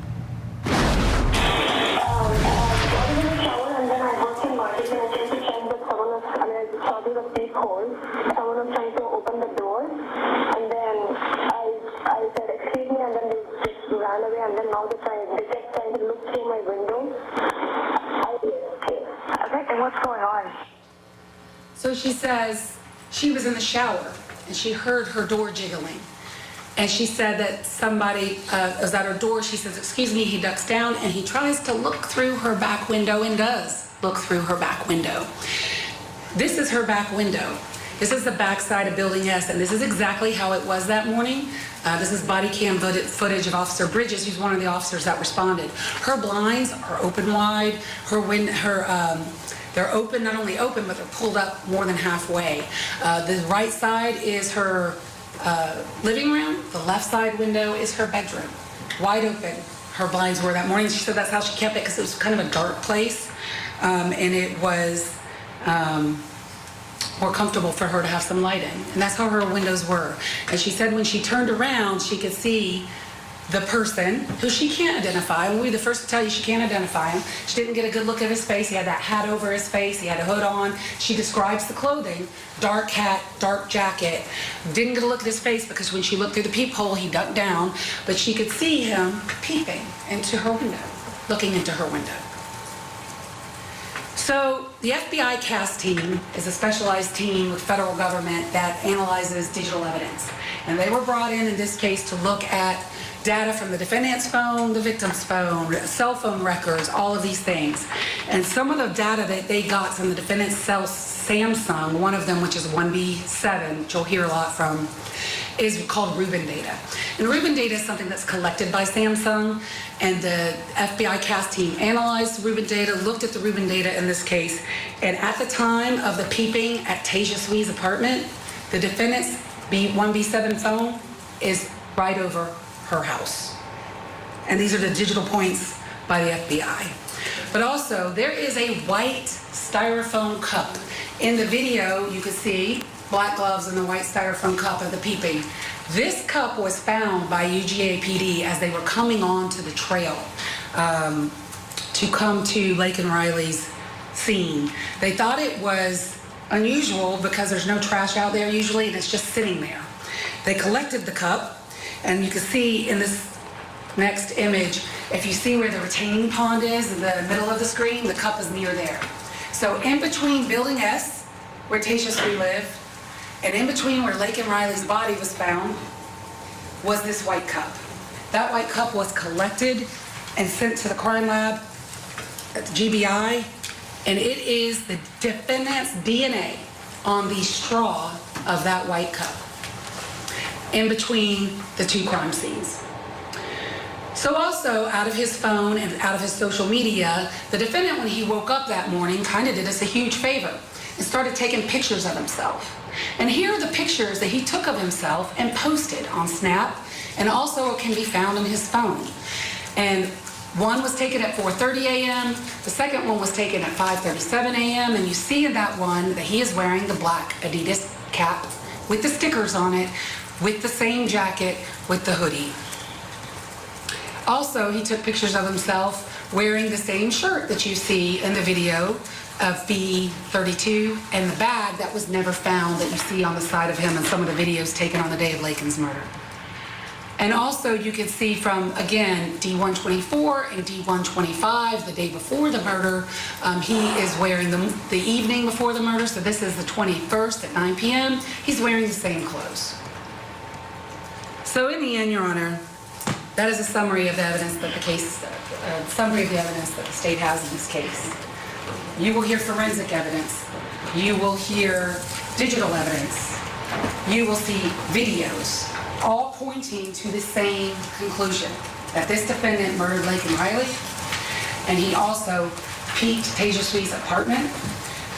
Someone was trying to open the door, and then I said, "Excuse me," and then they just ran away, and then now they kept trying to look through my window. Okay, and what's going on?
So she says she was in the shower and she heard her door jiggling. And she said that somebody was at her door. She says, "Excuse me," he ducks down and he tries to look through her back window and does look through her back window. This is her back window. This is the backside of Building S, and this is exactly how it was that morning. This is body cam footage of Officer Bridges, who's one of the officers that responded. Her blinds are open wide. They're open, not only open, but they're pulled up more than halfway. The right side is her living room. The left side window is her bedroom. Wide open, her blinds were that morning. She said that's how she kept it because it was kind of a dark place. and it was more comfortable for her to have some lighting. And that's how her windows were. And she said when she turned around, she could see the person who she can't identify. We'll be the first to tell you she can't identify him. She didn't get a good look at his face. He had that hat over his face. He had a hood on. She describes the clothing, dark hat, dark jacket. Didn't get a look at his face because when she looked through the peephole, he ducked down, but she could see him peeping into her window, looking into her window. So the FBI CAS team is a specialized team with federal government that analyzes digital evidence. And they were brought in this case to look at data from the defendant's phone, the victim's phone, cell phone records, all of these things. And some of the data that they got from the defendant's cell Samsung, one of them, which is 1B7, which you'll hear a lot from, is called Rubin data. And Rubin data is something that's collected by Samsung, and the FBI CAS team analyzed the Rubin data, looked at the Rubin data in this case, and at the time of the peeping at Tasia Swee's apartment, the defendant's 1B7 phone is right over her house. And these are the digital points by the FBI. But also, there is a white styrofoam cup. In the video, you can see black gloves and the white styrofoam cup of the peeping. This cup was found by UGA PD as they were coming onto the trail to come to Laken Riley's scene. They thought it was unusual because there's no trash out there usually, and it's just sitting there. They collected the cup, and you can see in this next image, if you see where the retaining pond is in the middle of the screen, the cup is near there. So in between Building S, where Tasia Sweet lived, and in between where Laken Riley's body was found, was this white cup. That white cup was collected and sent to the crime lab at the GBI, and it is the defendant's DNA on the straw of that white cup in between the two crime scenes. So also, out of his phone and out of his social media, the defendant, when he woke up that morning, kind of did us a huge favor and started taking pictures of himself. And here are the pictures that he took of himself and posted on Snap, and also can be found in his phone. And one was taken at 4:30 a.m., the second one was taken at 5:37 a.m., and you see in that one that he is wearing the black Adidas cap with the stickers on it, with the same jacket, with the hoodie. Also, he took pictures of himself wearing the same shirt that you see in the video of B32 and the bag that was never found that you see on the side of him in some of the videos taken on the day of Laken's murder. And also you can see from, again, D124 and D125, the day before the murder, he is wearing the evening before the murder, so this is the 21st at 9 p.m. He's wearing the same clothes. So in the end, Your Honor, that is a summary of the evidence that the case, summary of the evidence that the state has in this case. You will hear forensic evidence. You will hear digital evidence. You will see videos, all pointing to the same conclusion, that this defendant murdered Laken Riley, and he also peeked Tasia Sweet's apartment.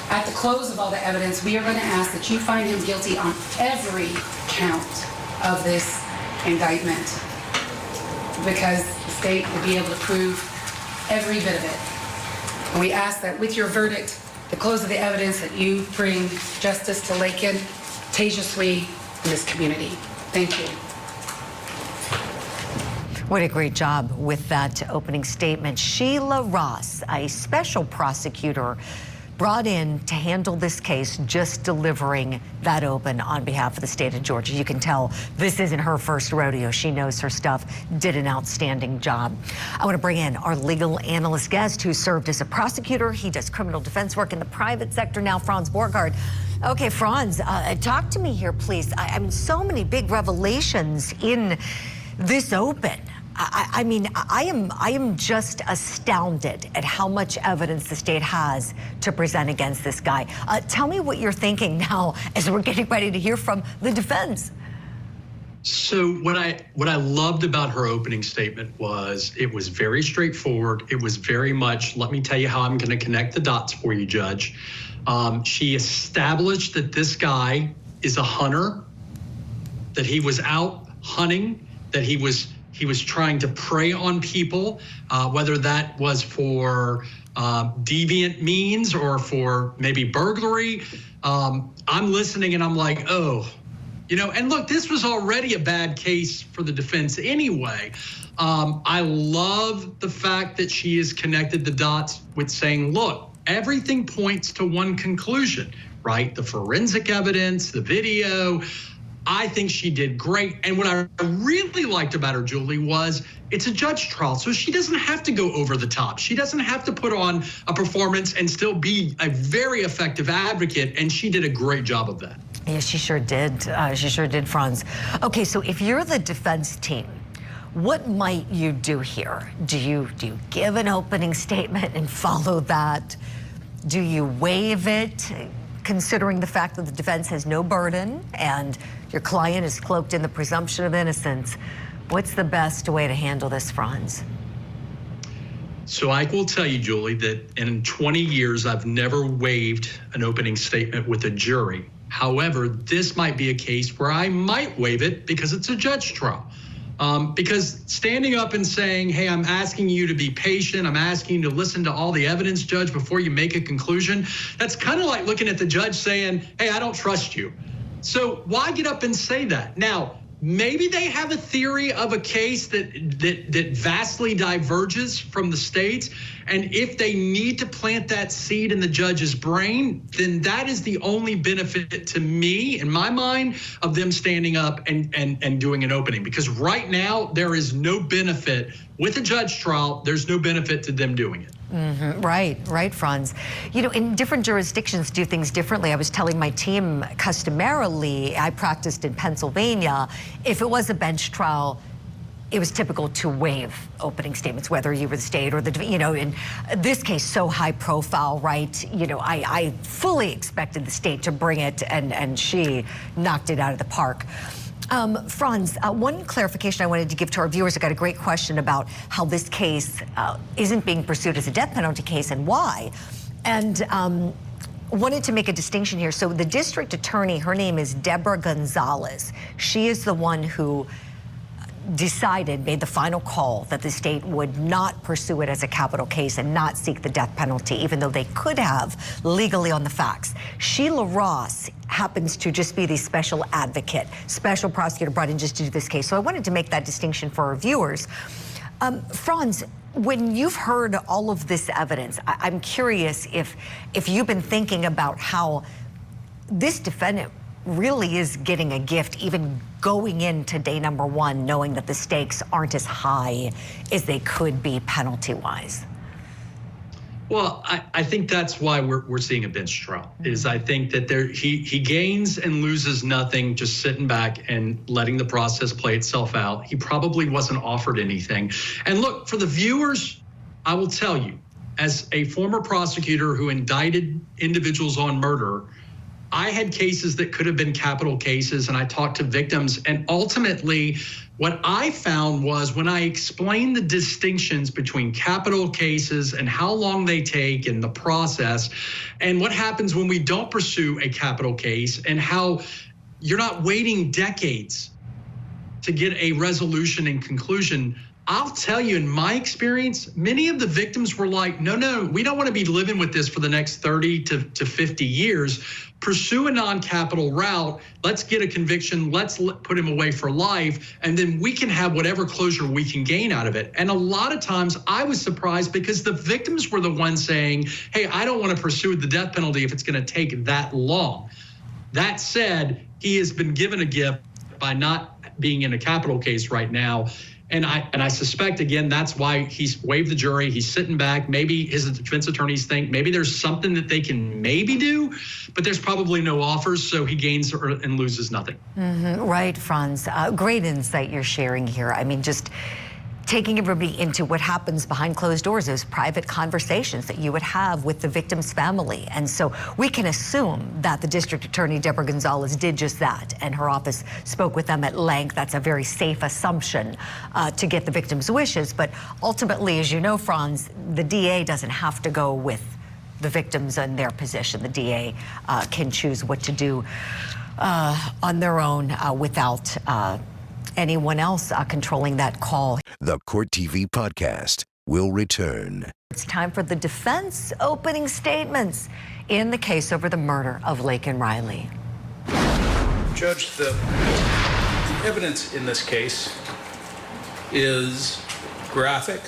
At the close of all the evidence, we are going to ask that you find him guilty on every count of this indictment, because the state will be able to prove every bit of it. And we ask that with your verdict, the close of the evidence, that you bring justice to Laken, Tasia Sweet, and this community. Thank you.
What a great job with that opening statement. Sheila Ross, a special prosecutor brought in to handle this case, just delivering that open on behalf of the state of Georgia. You can tell this isn't her first rodeo. She knows her stuff, did an outstanding job. I want to bring in our legal analyst guest who served as a prosecutor. He does criminal defense work in the private sector now, Franz Borghardt. Okay, Franz, talk to me here, please. I mean, so many big revelations in this open. I mean, I am just astounded at how much evidence the state has to present against this guy. Tell me what you're thinking now as we're getting ready to hear from the defense.
So what I loved about her opening statement was it was very straightforward. It was very much, let me tell you how I'm going to connect the dots for you, Judge. She established that this guy is a hunter, that he was out hunting, that he was trying to prey on people, whether that was for deviant means or for maybe burglary, I'm listening and I'm like, oh, and look, this was already a bad case for the defense anyway. I love the fact that she has connected the dots with saying, look, everything points to one conclusion, right? The forensic evidence, the video. I think she did great. And what I really liked about her, Julie, was it's a judge trial, so she doesn't have to go over the top. She doesn't have to put on a performance and still be a very effective advocate, and she did a great job of that.
Yeah, she sure did. She sure did, Franz. Okay, so if you're the defense team, what might you do here? Do you give an opening statement and follow that? Do you waive it, considering the fact that the defense has no burden and your client is cloaked in the presumption of innocence? What's the best way to handle this, Franz?
So I will tell you, Julie, that in 20 years, I've never waived an opening statement with a jury. However, this might be a case where I might waive it because it's a judge trial. Because standing up and saying, hey, I'm asking you to be patient, I'm asking you to listen to all the evidence, Judge, before you make a conclusion, that's kind of like looking at the judge saying, hey, I don't trust you. So why get up and say that? Now, maybe they have a theory of a case that vastly diverges from the state's, and if they need to plant that seed in the judge's brain, then that is the only benefit to me, in my mind, of them standing up and doing an opening. Because right now, there is no benefit with a judge trial. There's no benefit to them doing it.
Mm-hmm. Right, Franz. In different jurisdictions do things differently. I was telling my team, customarily, I practiced in Pennsylvania. If it was a bench trial, it was typical to waive opening statements, whether you were the state or the, in this case, so high profile, right? I fully expected the state to bring it, and she knocked it out of the park. Franz, one clarification I wanted to give to our viewers. I got a great question about how this case isn't being pursued as a death penalty case and why. And wanted to make a distinction here. So the district attorney, her name is Deborah Gonzalez. She is the one who made the final call that the state would not pursue it as a capital case and not seek the death penalty, even though they could have legally on the facts. Sheila Ross happens to just be the special advocate, special prosecutor brought in just to do this case. So I wanted to make that distinction for our viewers. Franz, when you've heard all of this evidence, I'm curious if you've been thinking about how this defendant really is getting a gift, even going into day number one, knowing that the stakes aren't as high as they could be penalty-wise.
Well, I think that's why we're seeing a bench trial. Is I think that he gains and loses nothing just sitting back and letting the process play itself out. He probably wasn't offered anything. And look, for the viewers, I will tell you, as a former prosecutor who indicted individuals on murder, I had cases that could have been capital cases, and I talked to victims, and ultimately what I found was when I explained the distinctions between capital cases and how long they take and the process, and what happens when we don't pursue a capital case, and how you're not waiting decades to get a resolution and conclusion. I'll tell you, in my experience, many of the victims were like, no, we don't want to be living with this for the next 30 to 50 years. Pursue a non-capital route. Let's get a conviction. Let's put him away for life. And then we can have whatever closure we can gain out of it. And a lot of times I was surprised because the victims were the ones saying, hey, I don't want to pursue the death penalty if it's going to take that long. That said, he has been given a gift by not being in a capital case right now. And I suspect, again, that's why he's waived the jury. He's sitting back. Maybe his defense attorneys think maybe there's something that they can maybe do, but there's probably no offers, so he gains and loses nothing.
Mm-hmm. Right, Franz. Great insight you're sharing here. I mean, just taking everybody into what happens behind closed doors, those private conversations that you would have with the victim's family. And so we can assume that the district attorney, Deborah Gonzalez, did just that, and her office spoke with them at length. That's a very safe assumption to get the victim's wishes. But ultimately, as you know, Franz, the DA doesn't have to go with the victims in their position. The DA can choose what to do on their own without anyone else controlling that call.
The Court TV podcast will return.
It's time for the defense opening statements in the case over the murder of Laken Riley.
Judge, the evidence in this case is graphic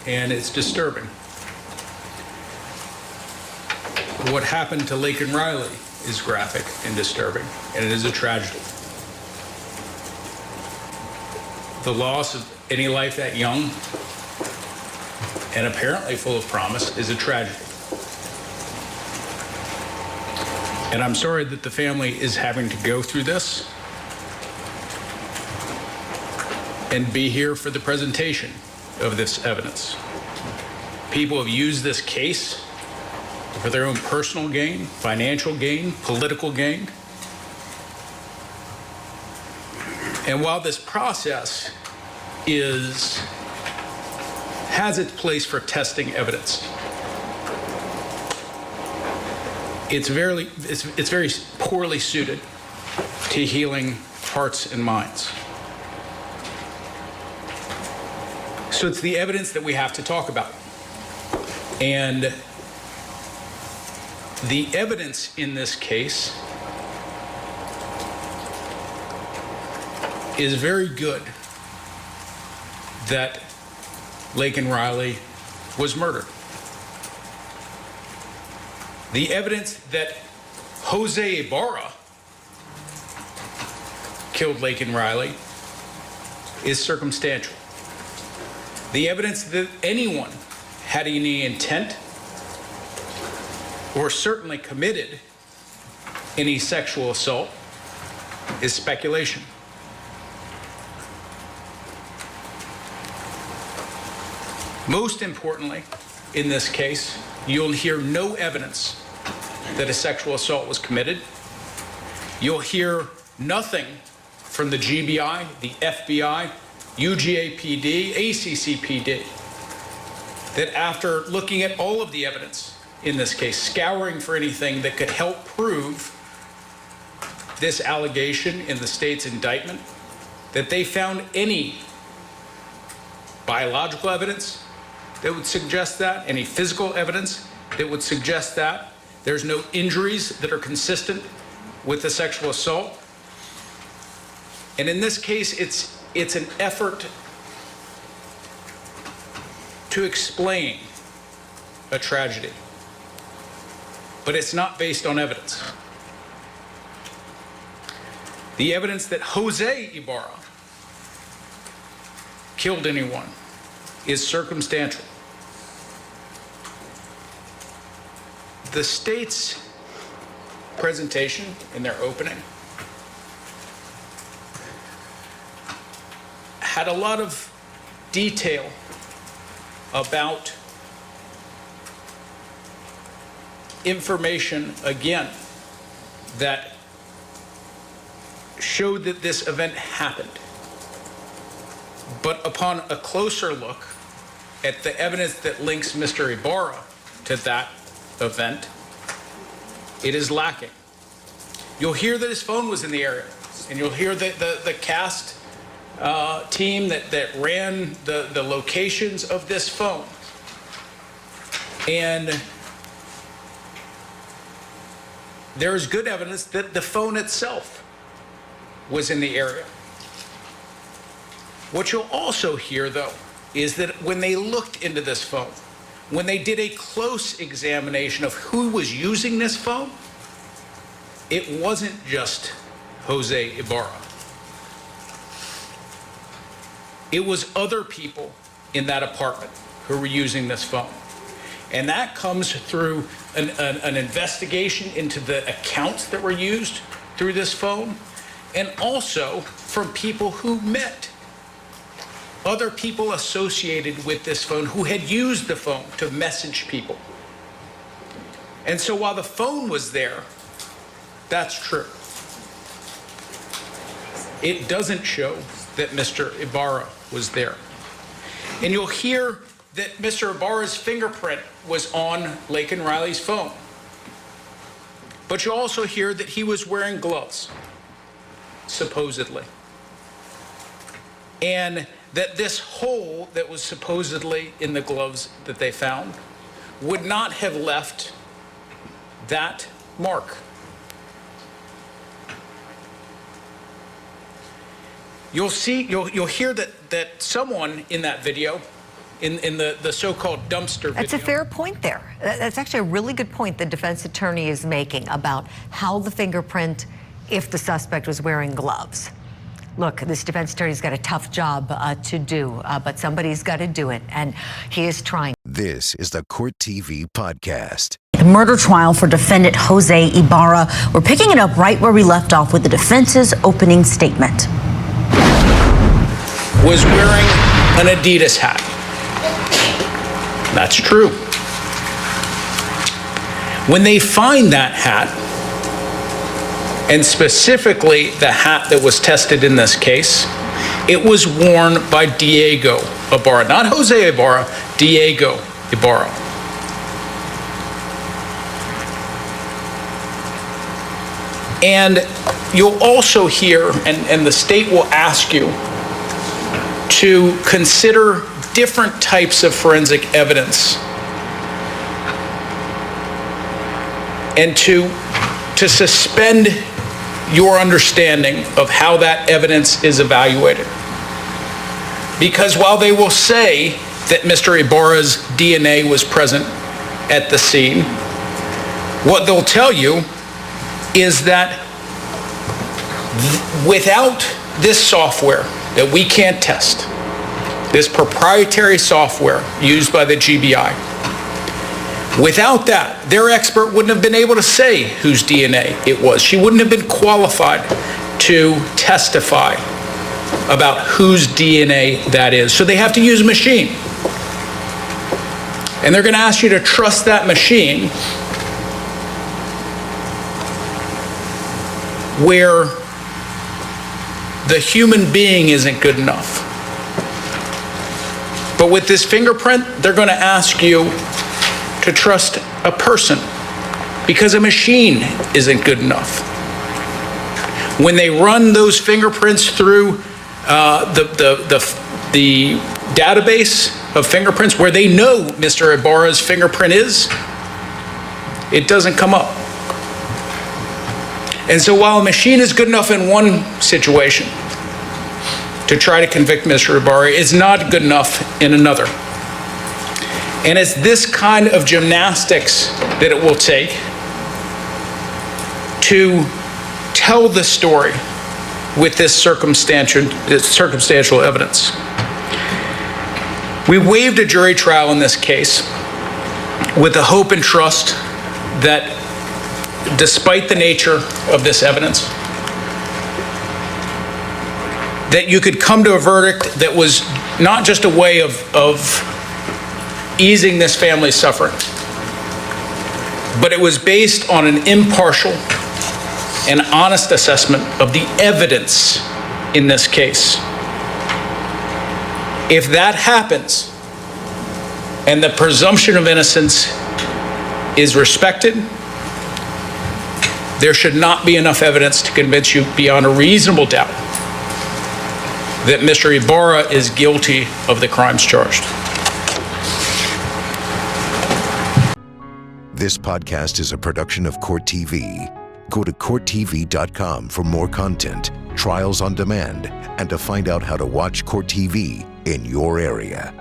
and it's disturbing. What happened to Laken Riley is graphic and disturbing, and it is a tragedy. The loss of any life that young and apparently full of promise is a tragedy. And I'm sorry that the family is having to go through this and be here for the presentation of this evidence. People have used this case for their own personal gain, financial gain, political gain. And while this process has its place for testing evidence, it's very poorly suited to healing hearts and minds. So it's the evidence that we have to talk about. And the evidence in this case is very good that Laken Riley was murdered. The evidence that Jose Ibarra killed Laken Riley is circumstantial. The evidence that anyone had any intent or certainly committed any sexual assault is speculation. Most importantly, in this case, you'll hear no evidence that a sexual assault was committed. You'll hear nothing from the GBI, the FBI, UGAPD, ACCPD, that after looking at all of the evidence in this case, scouring for anything that could help prove this allegation in the state's indictment, that they found any biological evidence that would suggest that, any physical evidence that would suggest that. There's no injuries that are consistent with the sexual assault. And in this case, it's an effort to explain a tragedy, but it's not based on evidence. The evidence that Jose Ibarra killed anyone is circumstantial. The state's presentation in their opening had a lot of detail about information, again, that showed that this event happened. But upon a closer look at the evidence that links Mr. Ibarra to that event, it is lacking. You'll hear that his phone was in the area, and you'll hear that the cast team that ran the locations of this phone. And there is good evidence that the phone itself was in the area. What you'll also hear, though, is that when they looked into this phone, when they did a close examination of who was using this phone, it wasn't just Jose Ibarra. It was other people in that apartment who were using this phone. And that comes through an investigation into the accounts that were used through this phone, and also from people who met other people associated with this phone who had used the phone to message people. And so while the phone was there, that's true. It doesn't show that Mr. Ibarra was there. And you'll hear that Mr. Ibarra's fingerprint was on Laken Riley's phone. But you'll also hear that he was wearing gloves, supposedly. and that this hole that was supposedly in the gloves that they found would not have left that mark. You'll hear that someone in that video, in the so-called dumpster video.
That's a fair point there. That's actually a really good point the defense attorney is making about how the fingerprint, if the suspect was wearing gloves. Look, this defense attorney's got a tough job to do, but somebody's got to do it, and he is trying.
This is the Court TV podcast.
The murder trial for defendant Jose Ibarra. We're picking it up right where we left off with the defense's opening statement.
Was wearing an Adidas hat. That's true. When they find that hat, and specifically the hat that was tested in this case, it was worn by Diego Ibarra, not Jose Ibarra, Diego Ibarra. And you'll also hear, and the state will ask you to consider different types of forensic evidence and to suspend your understanding of how that evidence is evaluated. Because while they will say that Mr. Ibarra's DNA was present at the scene, what they'll tell you is that without this software that we can't test, this proprietary software used by the GBI, without that, their expert wouldn't have been able to say whose DNA it was. She wouldn't have been qualified to testify about whose DNA that is. So they have to use a machine. And they're going to ask you to trust that machine where the human being isn't good enough. But with this fingerprint, they're going to ask you to trust a person because a machine isn't good enough. When they run those fingerprints through the database of fingerprints where they know Mr. Ibarra's fingerprint is, it doesn't come up. And so while a machine is good enough in one situation to try to convict Mr. Ibarra, it's not good enough in another. And it's this kind of gymnastics that it will take to tell the story with this circumstantial evidence. We waived a jury trial in this case with the hope and trust that despite the nature of this evidence, that you could come to a verdict that was not just a way of easing this family's suffering, but it was based on an impartial and honest assessment of the evidence in this case. If that happens and the presumption of innocence is respected, there should not be enough evidence to convince you beyond a reasonable doubt that Mr. Ibarra is guilty of the crimes charged.
This podcast is a production of Court TV. Go to CourtTV.com for more content, trials on demand, and to find out how to watch Court TV in your area.